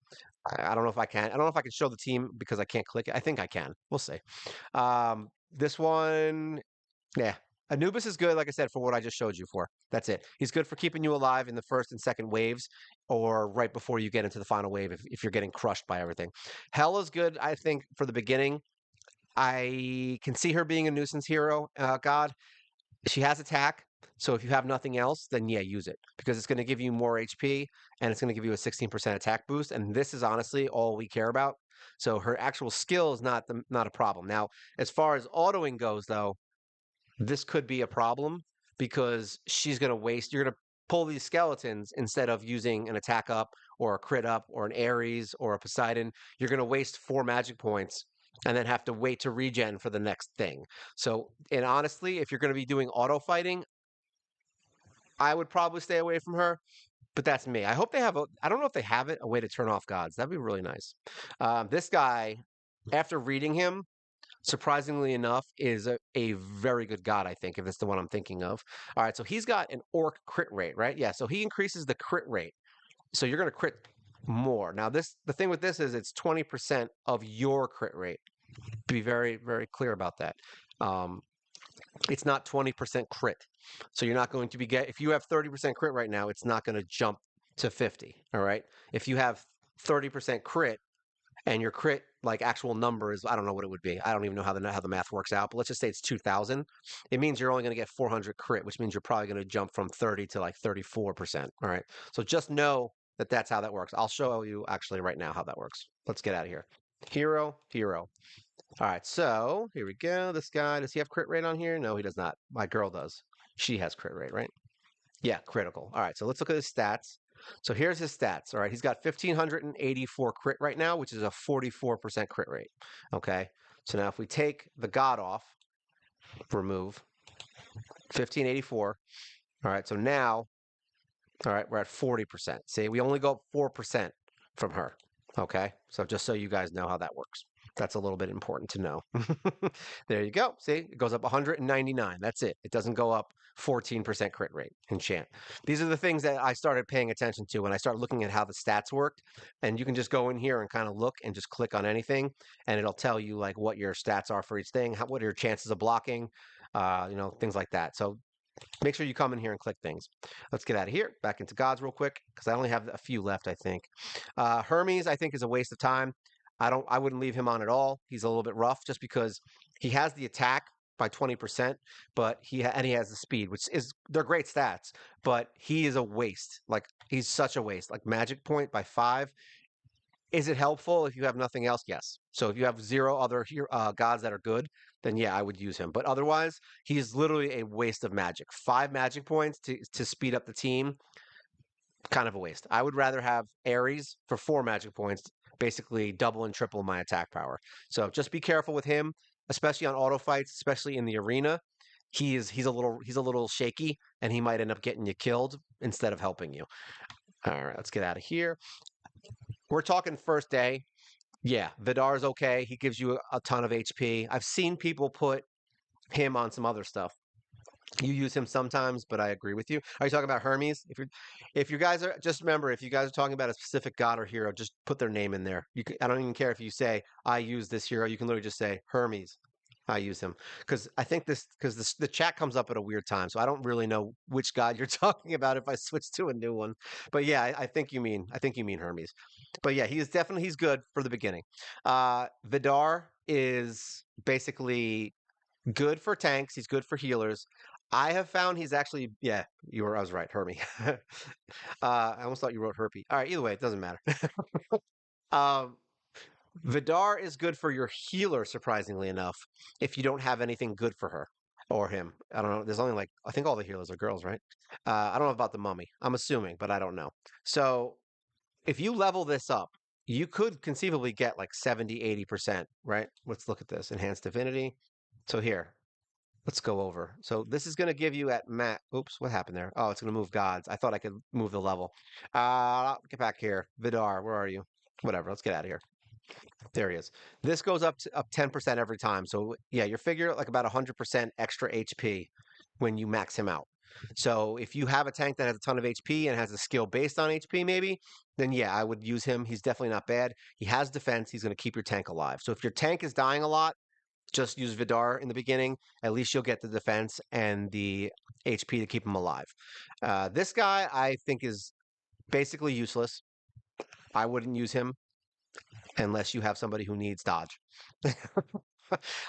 I don't know if I can. I don't know if I can show the team because I can't click it. I think I can. We'll see. This one, yeah. Anubis is good, like I said, for what I just showed you for. That's it. He's good for keeping you alive in the first and second waves or right before you get into the final wave if you're getting crushed by everything. Hela's good, I think, for the beginning. I can see her being a nuisance hero, god. She has attack, so if you have nothing else, then yeah, use it because it's going to give you more HP and it's going to give you a 16% attack boost. And this is honestly all we care about. So her actual skill is not a problem. Now, as far as autoing goes, though, this could be a problem because she's going to waste. You're going to pull these skeletons instead of using an attack up or a crit up or an Ares or a Poseidon. You're going to waste 4 magic points and then have to wait to regen for the next thing. So, and honestly, if you're going to be doing auto fighting, I would probably stay away from her. But that's me. I hope they have a. I don't know if they have it a way to turn off gods. That'd be really nice. This guy, after reading him, surprisingly enough, is a very good god, I think, if it's the one I'm thinking of. All right, so he's got an orc crit rate, right? Yeah, so he increases the crit rate. So you're going to crit more. Now, the thing with this is it's 20% of your crit rate. Be very, very clear about that. Um, it's not 20% crit. So you're not going to if you have 30% crit right now, it's not going to jump to 50. All right. If you have 30% crit, and your crit like actual number is I don't know what it would be. I don't even know how the math works out, but let's just say it's 2000. It means you're only going to get 400 crit, which means you're probably going to jump from 30 to like 34%. All right. So just know that that's how that works. I'll show you actually right now how that works. Let's get out of here. Hero, hero. All right. So here we go. This guy, does he have crit rate on here? No, he does not. My girl does. She has crit rate, right? Yeah, critical. All right. So let's look at his stats. So here's his stats. All right, he's got 1,584 crit right now, which is a 44% crit rate. Okay, so now if we take the god off, remove 1,584. All right, so now, all right, we're at 40%. See, we only go up 4% from her. Okay, so just so you guys know how that works. That's a little bit important to know. There you go. See, it goes up 199. That's it. It doesn't go up 14% crit rate enchant. These are the things that I started paying attention to when I started looking at how the stats worked. And you can just go in here and kind of look and just click on anything, and it'll tell you like what your stats are for each thing, what are your chances of blocking, things like that. So make sure you come in here and click things. Let's get out of here. Back into gods real quick because I only have a few left, I think. Hermes, I think, is a waste of time. I wouldn't leave him on at all. He's a little bit rough just because he has the attack by 20%, but he has the speed, which is they're great stats, but he is a waste. Like he's such a waste. Like magic point by 5. Is it helpful if you have nothing else? Yes. So if you have zero other gods that are good, then yeah, I would use him. But otherwise, he's literally a waste of magic. 5 magic points to speed up the team, kind of a waste. I would rather have Ares for 4 magic points, basically double and triple my attack power. So just be careful with him, especially on auto fights, especially in the arena. He's a little shaky, and he might end up getting you killed instead of helping you. All right, let's get out of here. We're talking first day. Yeah, Vidar's okay. He gives you a ton of HP. I've seen people put him on some other stuff. You use him sometimes, but I agree with you. Are you talking about Hermes? If you guys are, just remember, if you guys are talking about a specific god or hero, just put their name in there. I don't even care if you say I use this hero. You can literally just say Hermes. I use him because I think the chat comes up at a weird time, so I don't really know which god you're talking about if I switch to a new one. But yeah, I think you mean Hermes. But yeah, he's good for the beginning. Vidar is basically good for tanks. He's good for healers. I have found he's actually, yeah, I was right, Hermie. I almost thought you wrote Herpy. All right, either way, it doesn't matter. um, Vidar is good for your healer, surprisingly enough, if you don't have anything good for her or him. I don't know. There's only like, I think all the healers are girls, right? I don't know about the mummy. I'm assuming, but I don't know. So if you level this up, you could conceivably get like 70, 80%, right? Let's look at this. Enhanced divinity. So here, let's go over. So this is going to give you at Oops, what happened there? Oh, it's going to move gods. I thought I could move the level. Get back here. Vidar, where are you? Whatever. Let's get out of here. There he is. This goes up 10% every time. So yeah, you figure like about 100% extra HP when you max him out. So if you have a tank that has a ton of HP and has a skill based on HP, maybe, then yeah, I would use him. He's definitely not bad. He has defense. He's going to keep your tank alive. So if your tank is dying a lot, just use Vidar in the beginning. At least you'll get the defense and the HP to keep him alive. This guy, I think, is basically useless. I wouldn't use him unless you have somebody who needs dodge.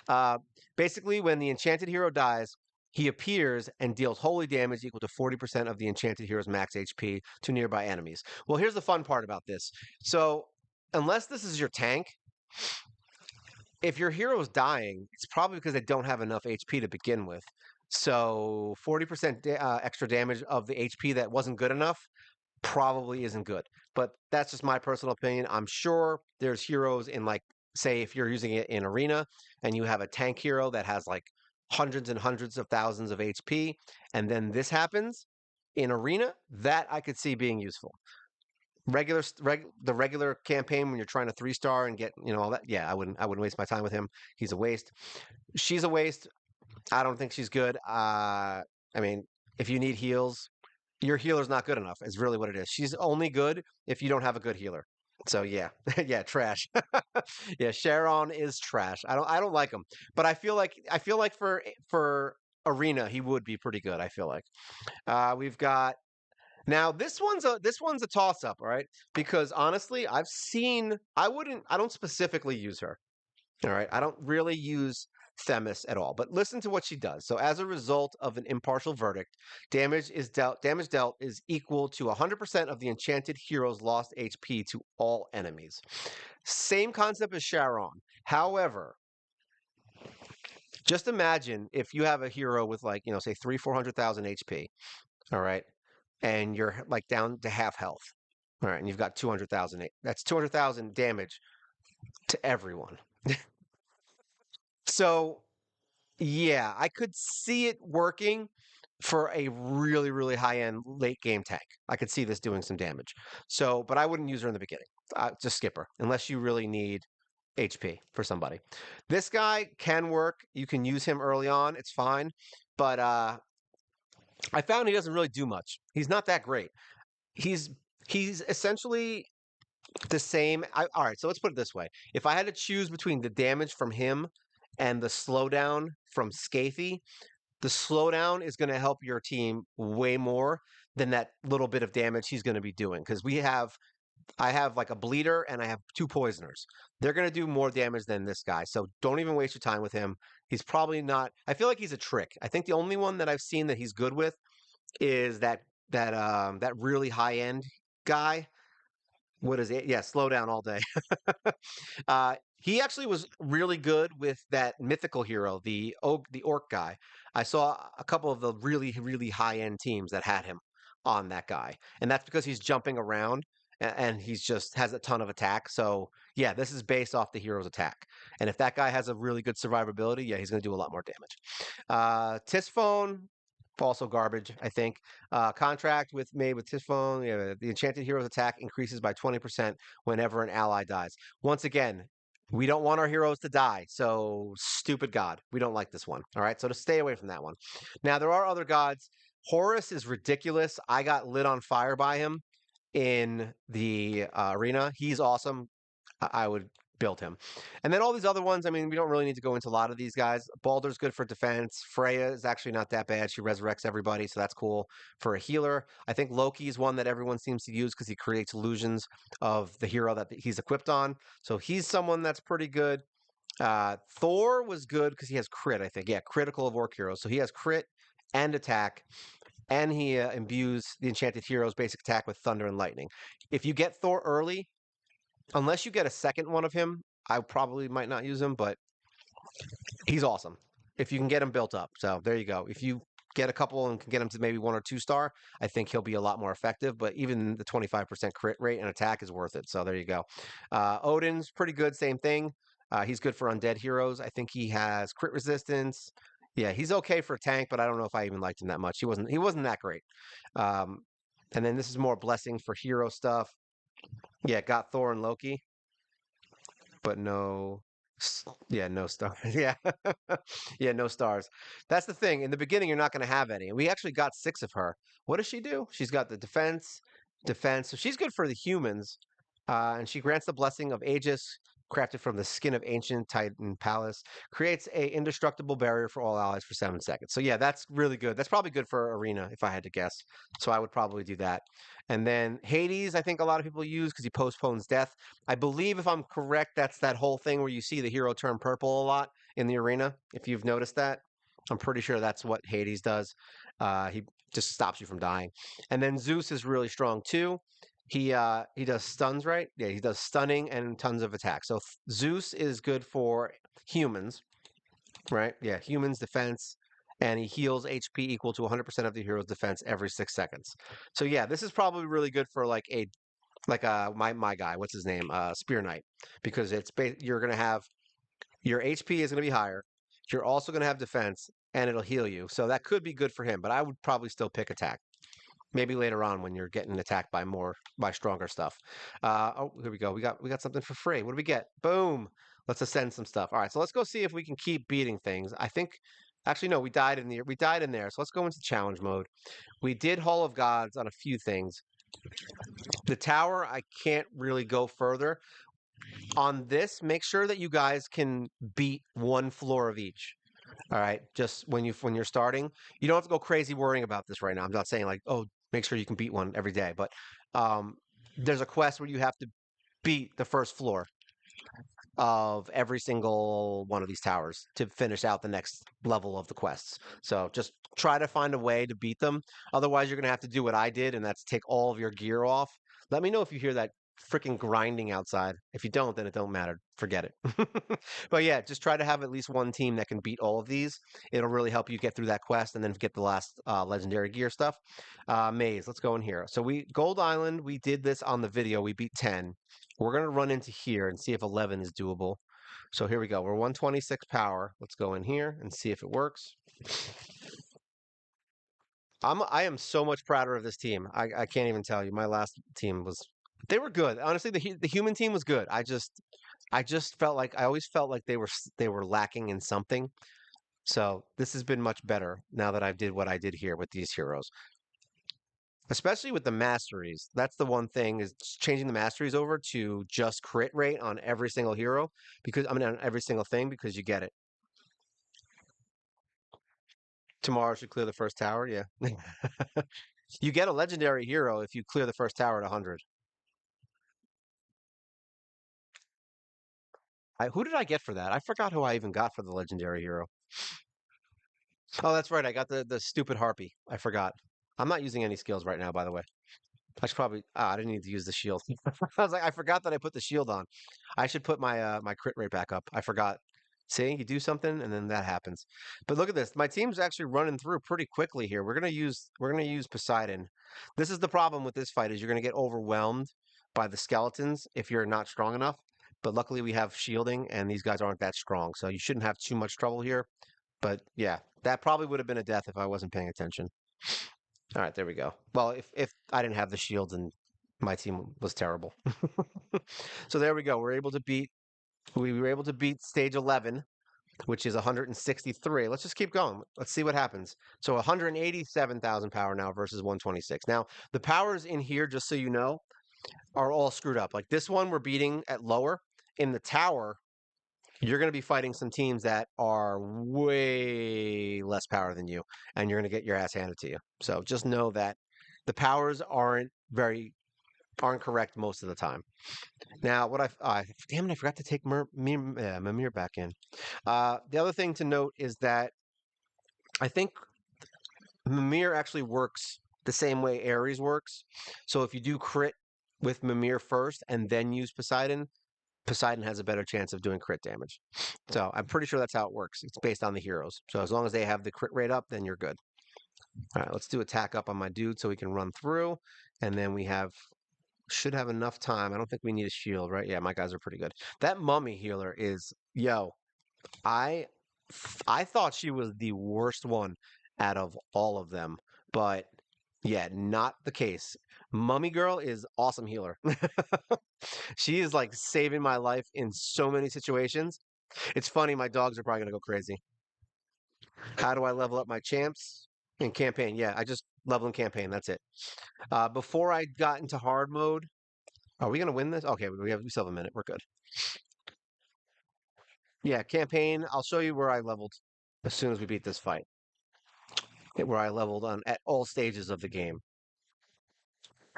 uh, Basically, when the enchanted hero dies, he appears and deals holy damage equal to 40% of the enchanted hero's max HP to nearby enemies. Well, here's the fun part about this. So, unless this is your tank, if your hero's dying, it's probably because they don't have enough HP to begin with. So 40% extra damage of the HP that wasn't good enough probably isn't good. But that's just my personal opinion. I'm sure there's heroes in, like, say if you're using it in arena and you have a tank hero that has like hundreds and hundreds of thousands of HP, and then this happens in arena, that I could see being useful. The regular campaign when you're trying to 3-star and get all that, yeah, I wouldn't waste my time with him. He's a waste. She's a waste. I don't think she's good. I mean, if you need heals, your healer's not good enough is really what it is. She's only good if you don't have a good healer. So yeah, yeah, trash. Yeah, Sharon is trash. I don't like him, but I feel like for arena he would be pretty good. I feel like we've got now this one's a toss up, all right? Because honestly, I don't specifically use her. All right. I don't really use Themis at all, but listen to what she does. So as a result of an impartial verdict, damage dealt is equal to 100% of the enchanted hero's lost HP to all enemies. Same concept as Sharon. However, just imagine if you have a hero with, like, say 400,000 HP, all right, and you're like down to half health. All right, and you've got 200,000. That's 200,000 damage to everyone. So, yeah, I could see it working for a really, really high end late game tank. I could see this doing some damage. So, but I wouldn't use her in the beginning. Just skip her unless you really need HP for somebody. This guy can work. You can use him early on. It's fine. But I found he doesn't really do much. He's not that great. He's he's essentially the same. All right, so let's put it this way. If I had to choose between the damage from him and the slowdown from Scathy, the slowdown is going to help your team way more than that little bit of damage he's going to be doing. Because I have like a bleeder and I have 2 poisoners. They're going to do more damage than this guy. So don't even waste your time with him. He's probably not. I feel like he's a trick. I think the only one that I've seen that he's good with is that really high end guy. What is it? Yeah, slow down all day. He actually was really good with that mythical hero, the orc guy. I saw a couple of the really high end teams that had him on that guy, and that's because he's jumping around and he's just has a ton of attack. So yeah, this is based off the hero's attack, and if that guy has a really good survivability, yeah, he's going to do a lot more damage. Tisphone, also garbage, I think. Contract with made with Tifone. Yeah, the enchanted hero's attack increases by 20% whenever an ally dies. Once again, we don't want our heroes to die. So stupid god. We don't like this one. All right. So to stay away from that one. Now there are other gods. Horus is ridiculous. I got lit on fire by him in the arena. He's awesome. I would build him. And then all these other ones, I mean, we don't really need to go into a lot of these guys. Baldur's good for defense. Freya is actually not that bad. She resurrects everybody, so that's cool for a healer. I think Loki is one that everyone seems to use because he creates illusions of the hero that he's equipped on. So he's someone that's pretty good. Thor was good because he has crit, I think. Yeah, critical of orc heroes. So he has crit and attack, and he imbues the enchanted hero's basic attack with thunder and lightning. If you get Thor early, unless you get a second one of him, I probably might not use him, but he's awesome if you can get him built up. So there you go. If you get a couple and can get him to maybe 1 or 2 star, I think he'll be a lot more effective. But even the 25% crit rate and attack is worth it. So there you go. Odin's pretty good. Same thing. He's good for undead heroes. I think he has crit resistance. Yeah, he's okay for a tank, but I don't know if I even liked him that much. He wasn't that great. Um, and then this is more blessing for hero stuff. Yeah, got Thor and Loki, but no, yeah, no stars. Yeah, yeah, no stars. That's the thing. In the beginning, you're not going to have any. And we actually got 6 of her. What does she do? She's got the defense. So she's good for the humans, and she grants the blessing of Aegis, crafted from the skin of ancient Titan Palace, creates a indestructible barrier for all allies for 7 seconds. So yeah, that's really good. That's probably good for arena if I had to guess. So I would probably do that. And then Hades, I think a lot of people use because he postpones death. I believe, if I'm correct, that's that whole thing where you see the hero turn purple a lot in the arena. If you've noticed that, I'm pretty sure that's what Hades does. He just stops you from dying. And then Zeus is really strong too. He does stuns, right? Yeah, he does stunning and tons of attack. So Zeus is good for humans, right? Yeah, humans defense, and he heals HP equal to 100% of the hero's defense every 6 seconds. So yeah, this is probably really good for my guy. What's his name? Spear Knight, because you're gonna have your HP is gonna be higher. You're also gonna have defense, and it'll heal you. So that could be good for him. But I would probably still pick attack. Maybe later on when you're getting attacked by stronger stuff. Oh, here we go. We got something for free. What do we get? Boom. Let's ascend some stuff. All right, so let's go see if we can keep beating things. I think actually no, we died in there. So let's go into challenge mode. We did Hall of Gods on a few things. The tower, I can't really go further. On this, make sure that you guys can beat 1 floor of each. All right, just when you're starting, you don't have to go crazy worrying about this right now. I'm not saying like, oh, make sure you can beat one every day, but um, there's a quest where you have to beat the first floor of every single one of these towers to finish out the next level of the quests. So just try to find a way to beat them. Otherwise, you're gonna have to do what I did, and that's take all of your gear off. Let me know if you hear that freaking grinding outside. If you don't, then it don't matter. Forget it. But yeah, just try to have at least one team that can beat all of these. It'll really help you get through that quest and then get the last legendary gear stuff. Maze, let's go in here. So Gold Island, we did this on the video. We beat 10. We're going to run into here and see if 11 is doable. So here we go. We're 126 power. Let's go in here and see if it works. I am so much prouder of this team. I can't even tell you. My last team they were good. Honestly, the human team was good. I just felt like I always felt like they were lacking in something. So this has been much better now that I did what I did here with these heroes. Especially with the masteries. That's the one thing is changing the masteries over to just crit rate on every single hero because I mean on every single thing because you get it. Tomorrow should clear the first tower, yeah. You get a legendary hero if you clear the first tower at 100. Who did I get for that? I forgot who I even got for the legendary hero. Oh, that's right. I got the stupid harpy. I forgot. I'm not using any skills right now, by the way. I should probably. I didn't need to use the shield. I was like, I forgot that I put the shield on. I should put my my crit rate back up. I forgot. See, you do something and then that happens. But look at this. My team's actually running through pretty quickly here. We're gonna use Poseidon. This is the problem with this fight is you're gonna get overwhelmed by the skeletons if you're not strong enough. But luckily we have shielding and these guys aren't that strong, so you shouldn't have too much trouble here. But yeah, that probably would have been a death if I wasn't paying attention. All right, there we go. Well, if I didn't have the shields and my team was terrible. So there we go. We were able to beat stage 11, which is 163. Let's just keep going. Let's see what happens. So 187,000 power now versus 126. Now, the powers in here, just so you know, are all screwed up. Like this one we're beating at lower. In the tower, you're going to be fighting some teams that are way less power than you, and you're going to get your ass handed to you. So just know that the powers aren't correct most of the time. Now, damn it, I forgot to take Mimir back in. The other thing to note is that I think Mimir actually works the same way Ares works. So if you do crit with Mimir first and then use Poseidon, Poseidon has a better chance of doing crit damage. So I'm pretty sure that's how it works. It's based on the heroes. So as long as they have the crit rate up, then you're good. All right, let's do attack up on my dude so we can run through. And then should have enough time. I don't think we need a shield, right? Yeah, my guys are pretty good. That mummy healer is, yo, I I thought she was the worst one out of all of them, but yeah, not the case. Mummy Girl is awesome healer. She is like saving my life in so many situations. It's funny, my dogs are probably gonna go crazy. How do I level up my champs in campaign? Yeah, I just level in campaign. That's it. Before I got into hard mode, are we gonna win this? Okay, we still have a minute. We're good. Yeah, campaign. I'll show you where I leveled as soon as we beat this fight. Where I leveled on at all stages of the game.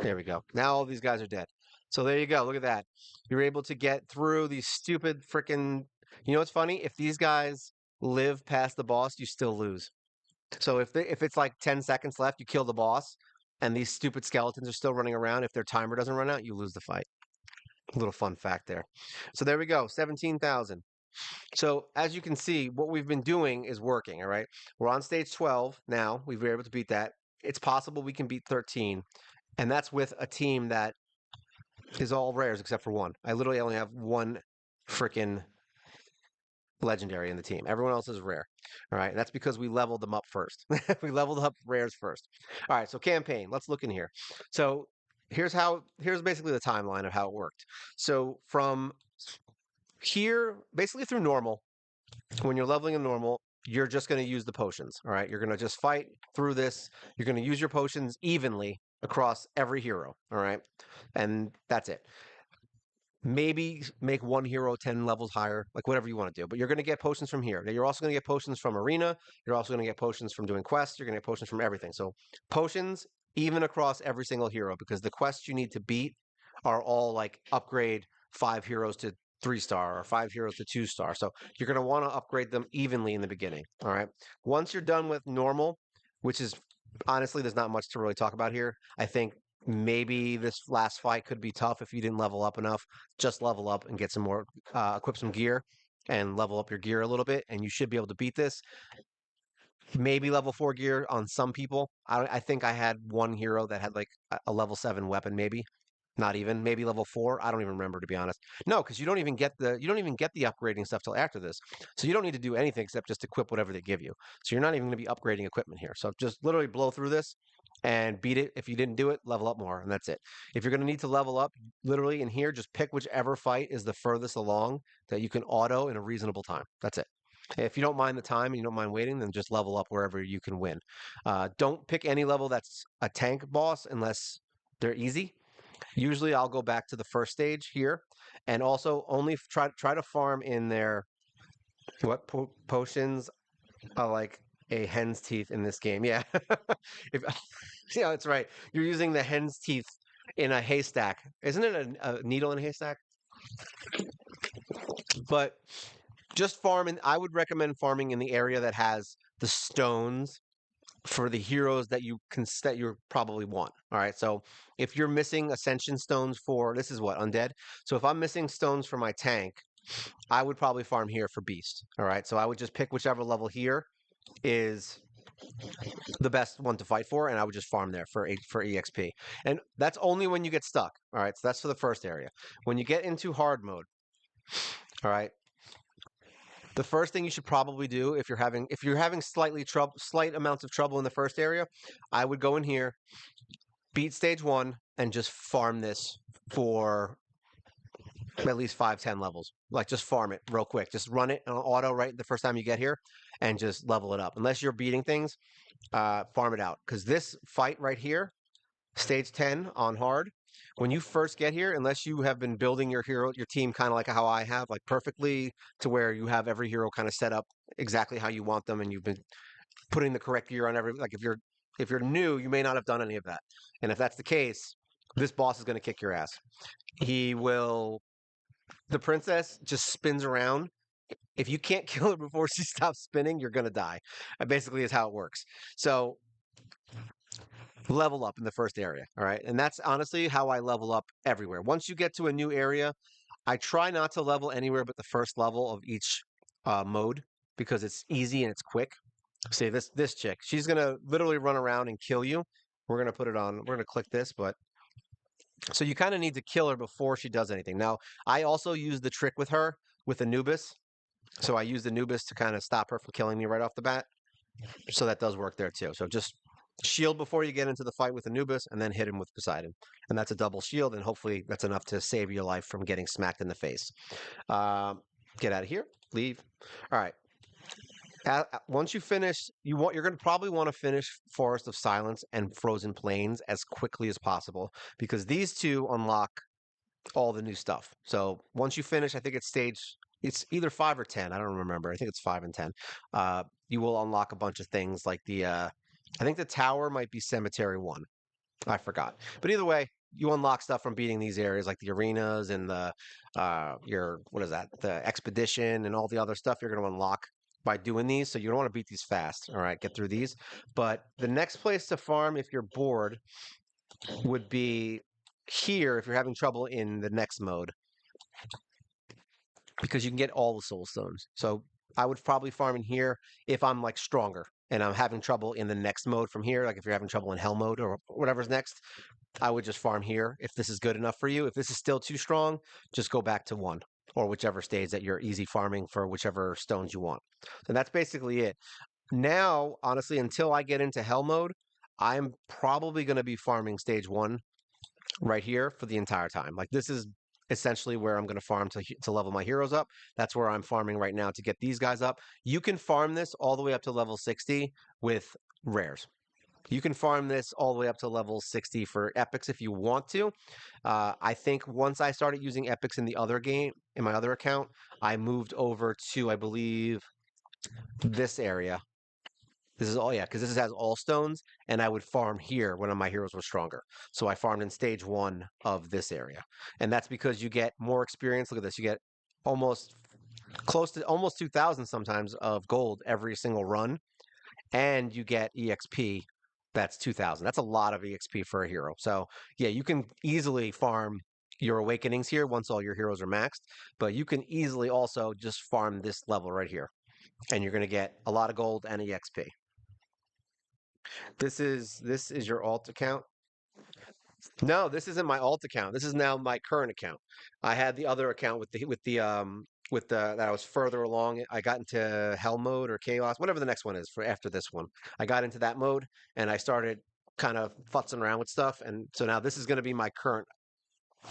There we go. Now all these guys are dead. So there you go. Look at that. You're able to get through these stupid freaking. You know what's funny? If these guys live past the boss, you still lose. So if it's like 10 seconds left, you kill the boss, and these stupid skeletons are still running around. If their timer doesn't run out, you lose the fight. A little fun fact there. So there we go. 17,000. So as you can see, what we've been doing is working. All right. We're on stage 12 now. We've been able to beat that. It's possible we can beat 13. And that's with a team that is all rares except for one. I literally only have one freaking legendary in the team. Everyone else is rare. All right. And that's because we leveled them up first. We leveled up rares first. All right. So campaign. Let's look in here. So here's basically the timeline of how it worked. So from here, basically through normal, when you're leveling in normal, you're just going to use the potions. All right. You're going to just fight through this. You're going to use your potions evenly across every hero. All right. And that's it. Maybe make one hero 10 levels higher, like whatever you want to do. But you're going to get potions from here. Now, you're also going to get potions from Arena. You're also going to get potions from doing quests. You're going to get potions from everything. So potions even across every single hero because the quests you need to beat are all like upgrade 5 heroes to 3 star or 5 heroes to 2 star. So you're going to want to upgrade them evenly in the beginning. All right. Once you're done with normal, which is honestly, there's not much to really talk about here. I think maybe this last fight could be tough if you didn't level up enough. Just level up and get some more, equip some gear and level up your gear a little bit, and you should be able to beat this. Maybe level 4 gear on some people. I think I had one hero that had like a level 7 weapon, maybe. Not even, maybe level 4. I don't even remember to be honest. No, because you don't even get the upgrading stuff till after this. So you don't need to do anything except just equip whatever they give you. So you're not even going to be upgrading equipment here. So just literally blow through this and beat it. If you didn't do it, level up more, and that's it. If you're going to need to level up, literally in here, just pick whichever fight is the furthest along that you can auto in a reasonable time. That's it. If you don't mind the time and you don't mind waiting, then just level up wherever you can win. Don't pick any level that's a tank boss unless they're easy. Usually I'll go back to the first stage here and also only try to farm in their potions are like a hen's teeth in this game. Yeah. If yeah, that's right. You're using the hen's teeth in a haystack. Isn't it a needle in a haystack? But just farming, I would recommend farming in the area that has the stones for the heroes that you probably want. All right. So if you're missing ascension stones for this is what undead. So if I'm missing stones for my tank, I would probably farm here for beast. All right. So I would just pick whichever level here is the best one to fight for, and I would just farm there for EXP. And that's only when you get stuck. All right. So that's for the first area. When you get into hard mode, all right. The first thing you should probably do if you're having slight amounts of trouble in the first area, I would go in here, beat stage one, and just farm this for at least 5, 10 levels. Like just farm it real quick. Just run it on auto right the first time you get here, and just level it up. Unless you're beating things, farm it out. Because this fight right here, stage 10 on hard, when you first get here, unless you have been building your team kind of like how I have, like perfectly to where you have every hero kind of set up exactly how you want them, and you've been putting the correct gear on every. Like if you're new, you may not have done any of that, and if that's the case, this boss is going to kick your ass. He will. The princess just spins around. If you can't kill her before she stops spinning, you're gonna die. Basically, is how it works. So level up in the first area. All right. And that's honestly how I level up everywhere. Once you get to a new area, I try not to level anywhere but the first level of each mode because it's easy and it's quick. See this chick, she's gonna literally run around and kill you. We're gonna put it on. We're gonna click this, but so you kind of need to kill her before she does anything. Now, I also use the trick with her with Anubis. So I use Anubis to kind of stop her from killing me right off the bat. So that does work there too. So just shield before you get into the fight with Anubis, and then hit him with Poseidon. And that's a double shield, and hopefully that's enough to save your life from getting smacked in the face. Get out of here. Leave. All right. Once you finish, you're going to probably want to finish Forest of Silence and Frozen Plains as quickly as possible because these two unlock all the new stuff. So once you finish, I think it's either 5 or 10. I don't remember. I think it's 5 and 10. You will unlock a bunch of things like I think the tower might be Cemetery 1. I forgot. But either way, you unlock stuff from beating these areas like the arenas and what is that? The expedition and all the other stuff you're going to unlock by doing these. So you don't want to beat these fast. All right, get through these. But the next place to farm if you're bored would be here if you're having trouble in the next mode because you can get all the soul stones. So I would probably farm in here if I'm like stronger and I'm having trouble in the next mode from here. Like if you're having trouble in hell mode or whatever's next, I would just farm here if this is good enough for you. If this is still too strong, just go back to 1 or whichever stage that you're easy farming for whichever stones you want. And that's basically it. Now, honestly, until I get into hell mode, I'm probably going to be farming stage 1 right here for the entire time. Like this is essentially where I'm going to farm to level my heroes up. That's where I'm farming right now to get these guys up. You can farm this all the way up to level 60 with rares. You can farm this all the way up to level 60 for epics if you want to. I think once I started using epics in the other game, in my other account, I moved over to, I believe, this area. This is all, yeah, because this has all stones, and I would farm here when my heroes were stronger. So I farmed in stage 1 of this area. And that's because you get more experience. Look at this. You get almost close to almost 2,000 sometimes of gold every single run, and you get EXP. That's 2,000. That's a lot of EXP for a hero. So yeah, you can easily farm your awakenings here once all your heroes are maxed, but you can easily also just farm this level right here, and you're going to get a lot of gold and EXP. This is your alt account. No, this isn't my alt account. This is now my current account. I had the other account with the that I was further along. I got into hell mode or chaos, whatever the next one is for after this one. I got into that mode and I started kind of futzing around with stuff. And so now this is going to be my current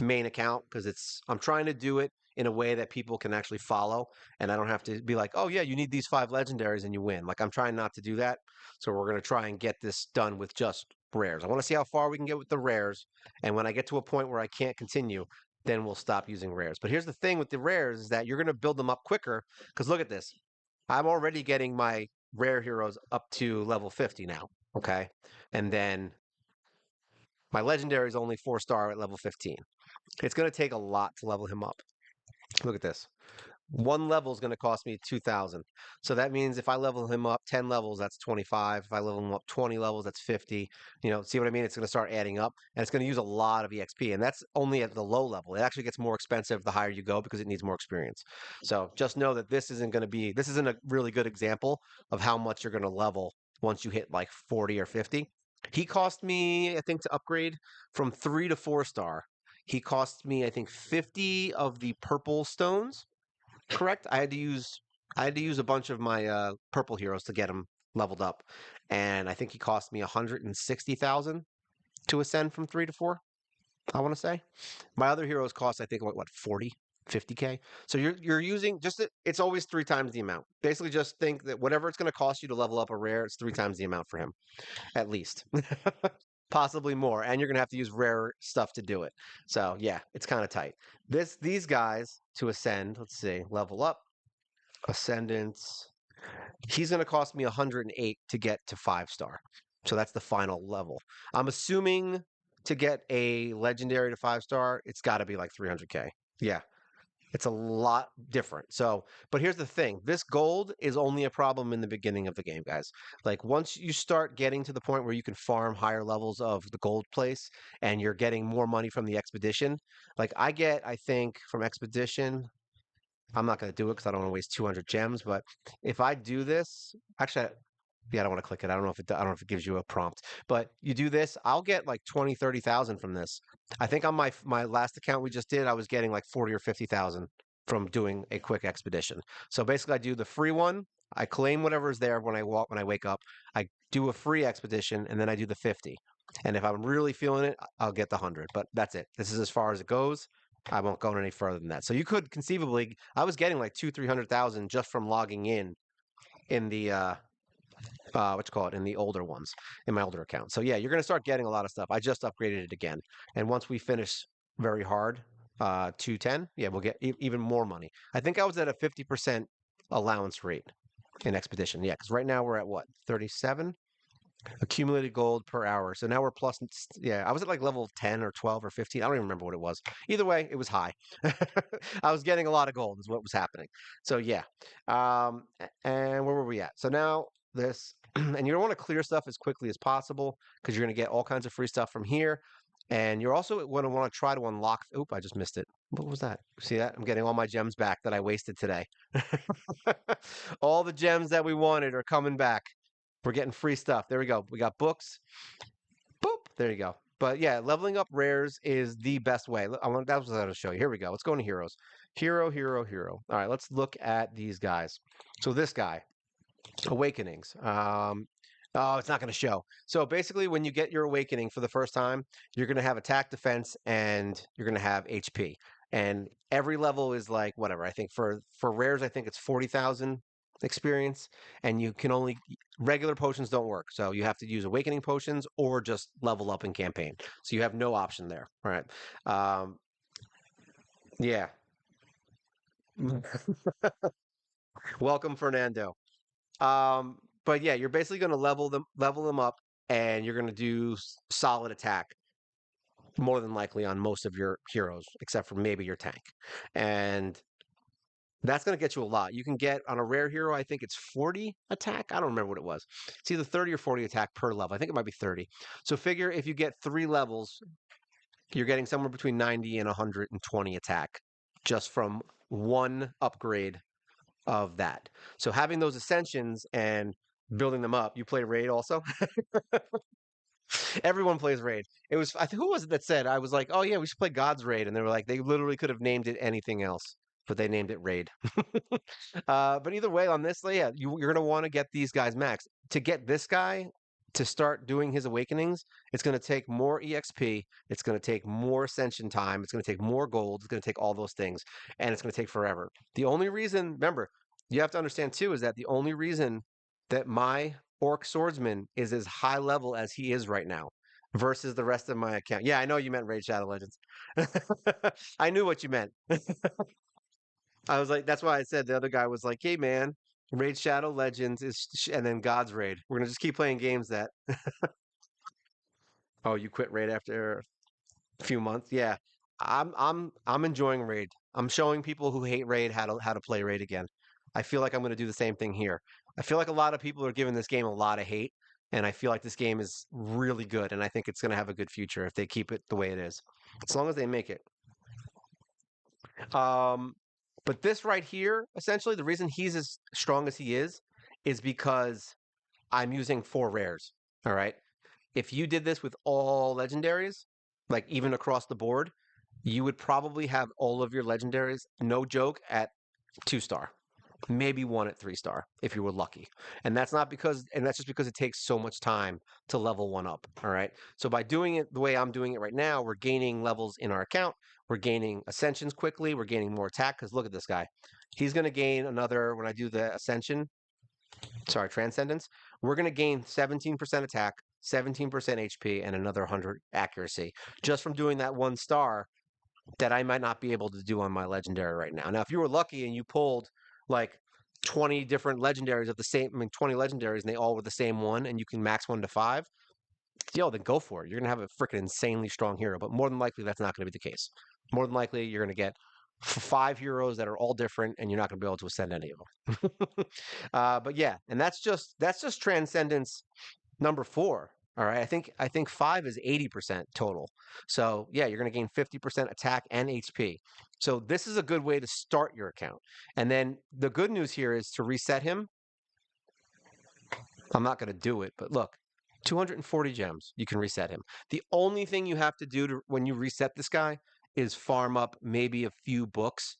main account because I'm trying to do it in a way that people can actually follow and I don't have to be like, oh yeah, you need these 5 legendaries and you win. Like I'm trying not to do that. So we're going to try and get this done with just rares. I want to see how far we can get with the rares. And when I get to a point where I can't continue, then we'll stop using rares. But here's the thing with the rares is that you're going to build them up quicker because look at this. I'm already getting my rare heroes up to level 50 now. Okay. And then my legendary is only 4-star at level 15. It's going to take a lot to level him up. Look at this. One level is going to cost me 2,000. So that means if I level him up 10 levels, that's 25. If I level him up 20 levels, that's 50. See what I mean? It's going to start adding up and it's going to use a lot of EXP. And that's only at the low level. It actually gets more expensive the higher you go because it needs more experience. So just know that this isn't a really good example of how much you're going to level once you hit like 40 or 50. He cost me, I think, to upgrade from 3 to 4 star. He cost me, I think, 50 of the purple stones. Correct. I had to use a bunch of my purple heroes to get him leveled up, and I think he cost me 160,000 to ascend from 3 to 4. I want to say my other heroes cost I think what 40, 50K. So you're using it's always 3 times the amount. Basically, just think that whatever it's going to cost you to level up a rare, it's 3 times the amount for him at least. Possibly more, and you're gonna have to use rare stuff to do it. So yeah, it's kind of tight. These guys to ascend, let's see, level up. Ascendance. He's going to cost me 108 to get to 5 star. So that's the final level. I'm assuming to get a legendary to 5 star, it's got to be like 300K. Yeah, it's a lot different. So, but here's the thing, this gold is only a problem in the beginning of the game, guys. Like once you start getting to the point where you can farm higher levels of the gold place and you're getting more money from the expedition, like I get, I think, from expedition, I'm not going to do it because I don't want to waste 200 gems. But if I do this, actually, yeah, I don't want to click it. I don't know if it gives you a prompt, but you do this, I'll get like 20, 30,000 from this. I think on my last account we just did, I was getting like 40 or 50,000 from doing a quick expedition. So basically, I do the free one. I claim whatever's there when I wake up. I do a free expedition, and then I do the 50. And if I'm really feeling it, I'll get the 100. But that's it. This is as far as it goes. I won't go any further than that. So you could conceivably, I was getting like 300,000 just from logging in the what you call it, in the older ones, in my older account. So yeah, you're gonna start getting a lot of stuff. I just upgraded it again, and once we finish very hard, 210, yeah, we'll get even more money. I think I was at a 50% allowance rate in expedition. Yeah, because right now we're at what, 37 accumulated gold per hour. So now we're plus, yeah, I was at like level 10 or 12 or 15. I don't even remember what it was. Either way, it was high. I was getting a lot of gold is what was happening. So yeah. And where were we at? So now this, and you don't want to clear stuff as quickly as possible because you're going to get all kinds of free stuff from here. And you're also going to want to try to unlock. Oop, I just missed it. What was that? See that? I'm getting all my gems back that I wasted today. All the gems that we wanted are coming back. We're getting free stuff. There we go. We got books. Boop. There you go. But yeah, leveling up rares is the best way. That was what I was show you. Here we go. Let's go into heroes. Hero, hero, hero. All right, let's look at these guys. So this guy, Awakenings. Oh, it's not going to show. So basically, when you get your awakening for the first time, you're going to have attack, defense, and you're going to have HP. And every level is like whatever. I think for rares, I think it's 40,000 experience, and you can only regular potions don't work. So you have to use awakening potions or just level up in campaign. So you have no option there. All right. Yeah. Welcome, Fernando. But yeah, you're basically going to level them up, and you're going to do solid attack more than likely on most of your heroes, except for maybe your tank, and that's going to get you a lot. You can get on a rare hero, I think it's 40 attack. I don't remember what it was. It's either 30 or 40 attack per level. I think it might be 30. So figure if you get 3 levels, you're getting somewhere between 90 and 120 attack just from one upgrade of that. So having those ascensions and building them up. You play Raid also? Everyone plays Raid. It was I think who was it that said I was like, "Oh yeah, we should play God's Raid," and they were like, they literally could have named it anything else, but they named it Raid. But either way, on this, yeah, you're gonna want to get these guys max. To get this guy to start doing his awakenings, it's gonna take more EXP. It's gonna take more ascension time. It's gonna take more gold. It's gonna take all those things, and it's gonna take forever. The only reason, remember, you have to understand too, is that the only reason that my orc swordsman is as high level as he is right now versus the rest of my account. Yeah, I know you meant Raid Shadow Legends. I knew what you meant. I was like, that's why I said the other guy was like, hey man, Raid Shadow Legends is, and then God's Raid. We're gonna just keep playing games that. Oh, you quit Raid after a few months? Yeah. I'm enjoying Raid. I'm showing people who hate Raid how to play Raid again. I feel like I'm going to do the same thing here. I feel like a lot of people are giving this game a lot of hate, and I feel like this game is really good, and I think it's going to have a good future if they keep it the way it is, as long as they make it. Um, but this right here, essentially, the reason he's as strong as he is because I'm using four rares. All right. If you did this with all legendaries, like even across the board, you would probably have all of your legendaries, no joke, at 2 star, maybe one at 3 star if you were lucky. And that's just because it takes so much time to level one up. All right. So by doing it the way I'm doing it right now, we're gaining levels in our account. We're gaining ascensions quickly. We're gaining more attack because look at this guy. He's going to gain another, when I do the ascension, sorry, transcendence, we're going to gain 17% attack, 17% HP, and another 100 accuracy just from doing that 1 star that I might not be able to do on my legendary right now. Now, if you were lucky and you pulled like 20 different legendaries of the same, I mean, 20 legendaries and they all were the same one and you can max one to five, yo, then go for it. You're going to have a freaking insanely strong hero. But more than likely, that's not going to be the case. More than likely, you're going to get five heroes that are all different and you're not going to be able to ascend any of them. But yeah, and that's just transcendence number four. All right. I think five is 80% total. So yeah, you're gonna gain 50% attack and HP. So this is a good way to start your account. And then the good news here is to reset him. I'm not gonna do it, but look, 240 gems, you can reset him. The only thing you have to do to when you reset this guy is farm up maybe a few books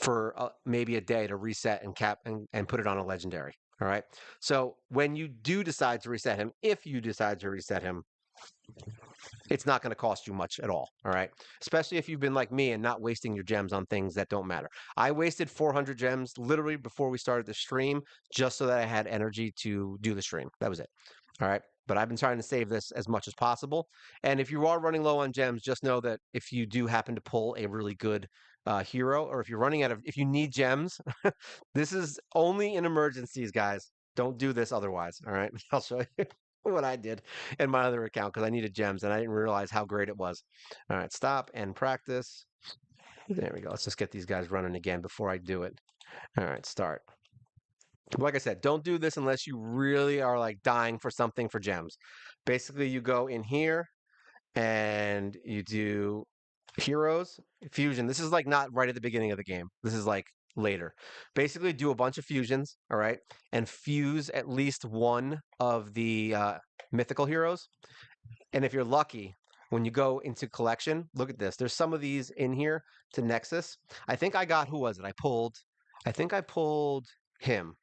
for maybe a day to reset and cap and put it on a legendary. All right. So when you do decide to reset him, if you decide to reset him, it's not going to cost you much at all. All right. Especially if you've been like me and not wasting your gems on things that don't matter. I wasted 400 gems literally before we started the stream just so that I had energy to do the stream. That was it. All right. But I've been trying to save this as much as possible. And if you are running low on gems, just know that if you do happen to pull a really good hero, or if you're running out of, if you need gems, this is only in emergencies, guys. Don't do this otherwise. All right. I'll show you what I did in my other account because I needed gems and I didn't realize how great it was. All right. Stop and practice. There we go. Let's just get these guys running again before I do it. All right. Start. Like I said, don't do this unless you really are like dying for something for gems. Basically, you go in here and you do heroes, fusion. This is like not right at the beginning of the game. This is like later. Basically, do a bunch of fusions, all right, and fuse at least one of the mythical heroes. And if you're lucky, when you go into collection, look at this. There's some of these in here to Nexus. I think I got, who was it? I think I pulled him.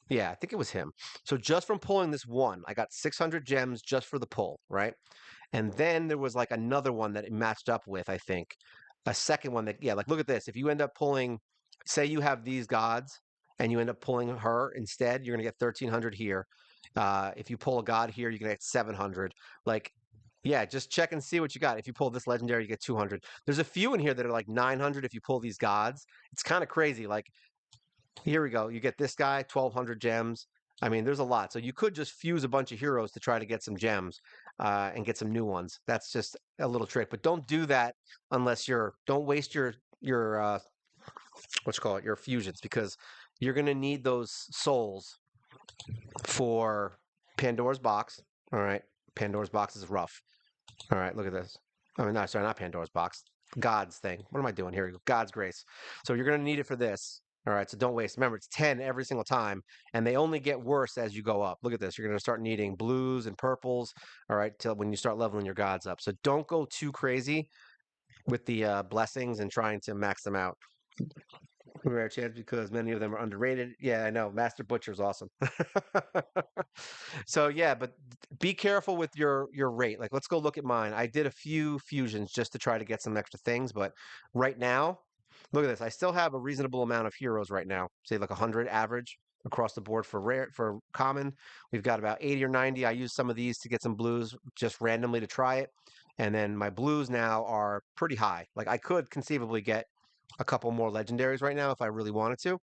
Yeah, I think it was him. So just from pulling this one, I got 600 gems just for the pull, right? And then there was like another one that it matched up with, I think. A second one that, yeah, like look at this. If you end up pulling, say you have these gods and you end up pulling her instead, you're going to get 1300 here. If you pull a god here, you're going to get 700. Like, yeah, just check and see what you got. If you pull this legendary, you get 200. There's a few in here that are like 900 if you pull these gods. It's kind of crazy. Like, here we go. You get this guy, 1200 gems. I mean, there's a lot. So you could just fuse a bunch of heroes to try to get some gems and get some new ones. That's just a little trick. But don't do that unless don't waste your what you call it, your fusions, because you're gonna need those souls for Pandora's box. All right. Pandora's box is rough. All right, look at this. I mean, no, sorry, not Pandora's box. God's thing. What am I doing here? God's grace. So you're going to need it for this. All right, so don't waste. Remember, it's 10 every single time, and they only get worse as you go up. Look at this. You're going to start needing blues and purples, all right, till when you start leveling your gods up. So don't go too crazy with the blessings and trying to max them out. Rare chance because many of them are underrated. Yeah, I know. Master Butcher's awesome. So yeah, but be careful with your rate. Like, let's go look at mine. I did a few fusions just to try to get some extra things, but right now, look at this. I still have a reasonable amount of heroes right now. Say like 100 average across the board for rare for common. We've got about 80 or 90. I use some of these to get some blues just randomly to try it. And then my blues now are pretty high. Like I could conceivably get a couple more legendaries right now if I really wanted to,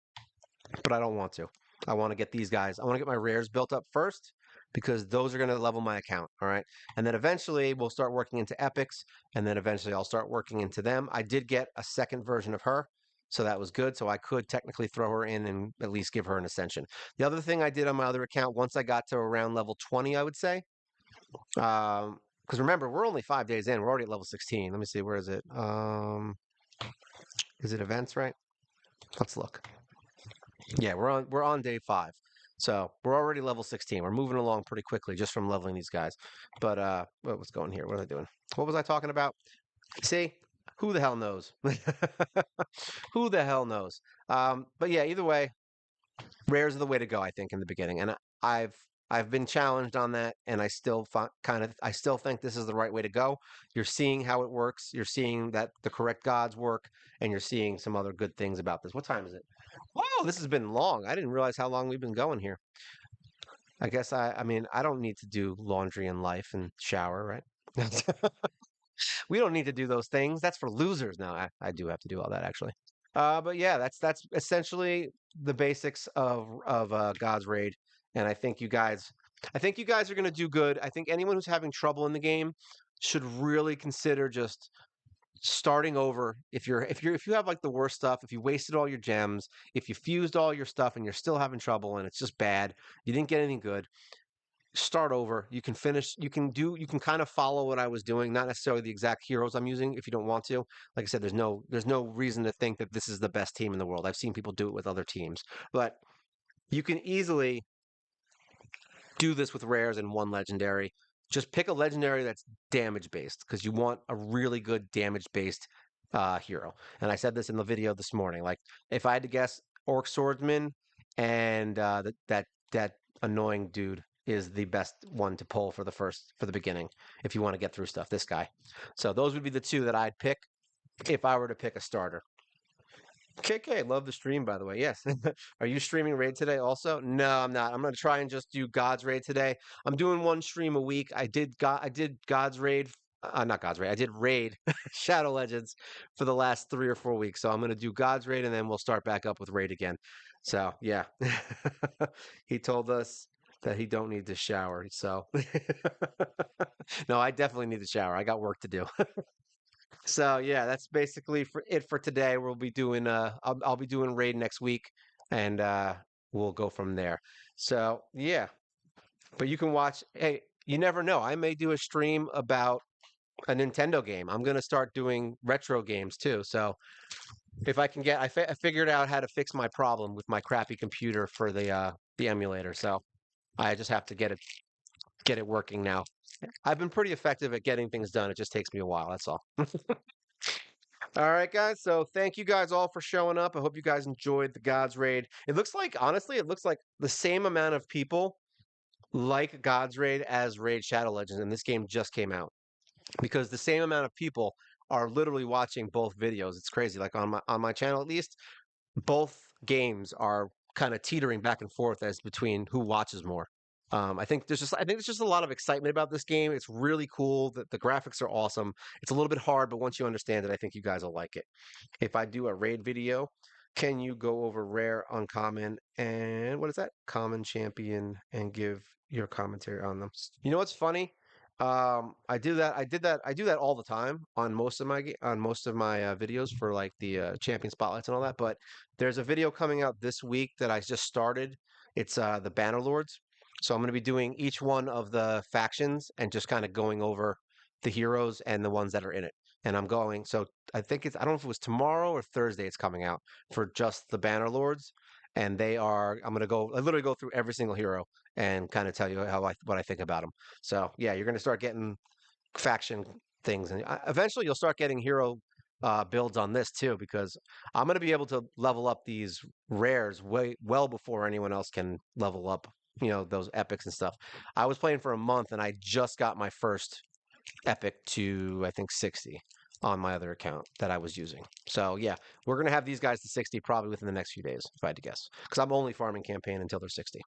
but I don't want to. I want to get these guys. I want to get my rares built up first because those are going to level my account. All right. And then eventually we'll start working into epics. And then eventually I'll start working into them. I did get a second version of her. So that was good. So I could technically throw her in and at least give her an ascension. The other thing I did on my other account, once I got to around level 20, I would say, because remember, we're only 5 days in. We're already at level 16. Let me see. Where is it? Is it events, right? Let's look. Yeah, we're on day 5. So we're already level 16. We're moving along pretty quickly just from leveling these guys. But what was going here? What was I doing? What was I talking about? See, who the hell knows? Who the hell knows? But yeah, either way, rares are the way to go, I think, in the beginning. And I've I've been challenged on that, and I still think this is the right way to go. You're seeing how it works. You're seeing that the correct gods work, and you're seeing some other good things about this. What time is it? Whoa, this has been long. I didn't realize how long we've been going here. I guess I mean, I don't need to do laundry and life and shower, right? We don't need to do those things. That's for losers. Now I do have to do all that actually. But yeah, that's essentially the basics of God's Raid, and I think you guys are gonna do good. I think anyone who's having trouble in the game should really consider just starting over. If you have like the worst stuff, if you wasted all your gems, if you fused all your stuff and you're still having trouble and it's just bad, you didn't get anything good, start over. You can finish, you can kind of follow what I was doing, not necessarily the exact heroes I'm using if you don't want to. Like I said, there's no reason to think that this is the best team in the world. I've seen people do it with other teams. But you can easily do this with rares and one legendary. Just pick a legendary that's damage based because you want a really good damage based hero. And I said this in the video this morning. Like if I had to guess, Orc Swordsman and that annoying dude is the best one to pull for the beginning if you want to get through stuff. This guy. So those would be the two that I'd pick if I were to pick a starter. KK, love the stream, by the way. Yes. Are you streaming Raid today also? No, I'm not. I'm gonna try and just do God's Raid today. I'm doing one stream a week. I did God's Raid, not God's Raid. I did Raid Shadow Legends for the last 3 or 4 weeks. So I'm gonna do God's Raid and then we'll start back up with Raid again. So yeah, he told us that he don't need to shower. So no, I definitely need to shower. I got work to do. So yeah, that's basically for it for today. We'll be doing I'll be doing raid next week and we'll go from there. So yeah, but you can watch, hey, you never know. I may do a stream about a Nintendo game. I'm gonna start doing retro games too. So if I can get I figured out how to fix my problem with my crappy computer for the emulator. So I just have to get it working now. I've been pretty effective at getting things done. It just takes me a while, that's all. All right, guys. So thank you guys all for showing up. I hope you guys enjoyed the Gods Raid. It looks like, honestly, it looks like the same amount of people like Gods Raid as Raid Shadow Legends, and this game just came out because the same amount of people are literally watching both videos. It's crazy. Like on my channel, at least, both games are kind of teetering back and forth as between who watches more. I think there's just a lot of excitement about this game. It's really cool. The graphics are awesome. It's a little bit hard, but once you understand it, I think you guys will like it. If I do a raid video, can you go over rare, uncommon, and what is that? Common champion and give your commentary on them. You know what's funny? I do that. I do that all the time on most of my videos for like the champion spotlights and all that. But there's a video coming out this week that I just started. It's the Banner Lords. So I'm going to be doing each one of the factions and just kind of going over the heroes and the ones that are in it. And I'm going. So I don't know if it was tomorrow or Thursday. It's coming out for just the Banner Lords, and I'm going to I literally go through every single hero and kind of tell you what I think about them. So yeah, you're going to start getting faction things, and eventually you'll start getting hero builds on this too, because I'm going to be able to level up these rares way well before anyone else can level up. Those epics and stuff. I was playing for a month and I just got my first epic to I think 60 on my other account that I was using. So yeah, we're gonna have these guys to 60 probably within the next few days, if I had to guess, because I'm only farming campaign until they're 60.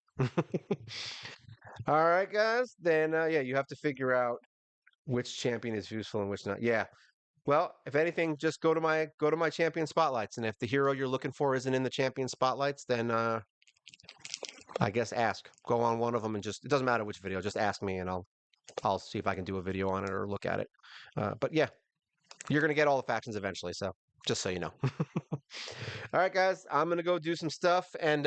All right, guys. Then yeah, you have to figure out which champion is useful and which not. Yeah. Well, if anything, just go to my champion spotlights, and if the hero you're looking for isn't in the champion spotlights, then I guess ask. Go on one of them and just it doesn't matter which video, just ask me and I'll see if I can do a video on it or look at it. But yeah, you're gonna get all the factions eventually, so just so you know. All right, guys, I'm gonna go do some stuff and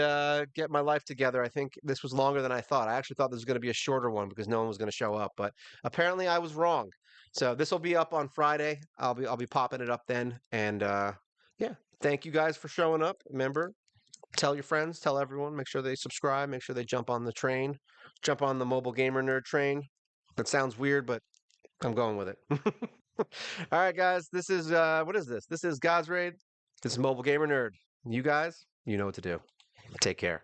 get my life together. I think this was longer than I thought. I actually thought this was gonna be a shorter one because no one was gonna show up, but apparently I was wrong. So this will be up on Friday. I'll be popping it up then. And yeah, thank you guys for showing up. Remember, tell your friends, tell everyone. Make sure they subscribe. Make sure they jump on the train, jump on the mobile gamer nerd train. That sounds weird, but I'm going with it. All right, guys. This is what is this? This is God's Raid. This is Mobile Gamer Nerd. You guys, you know what to do. Take care.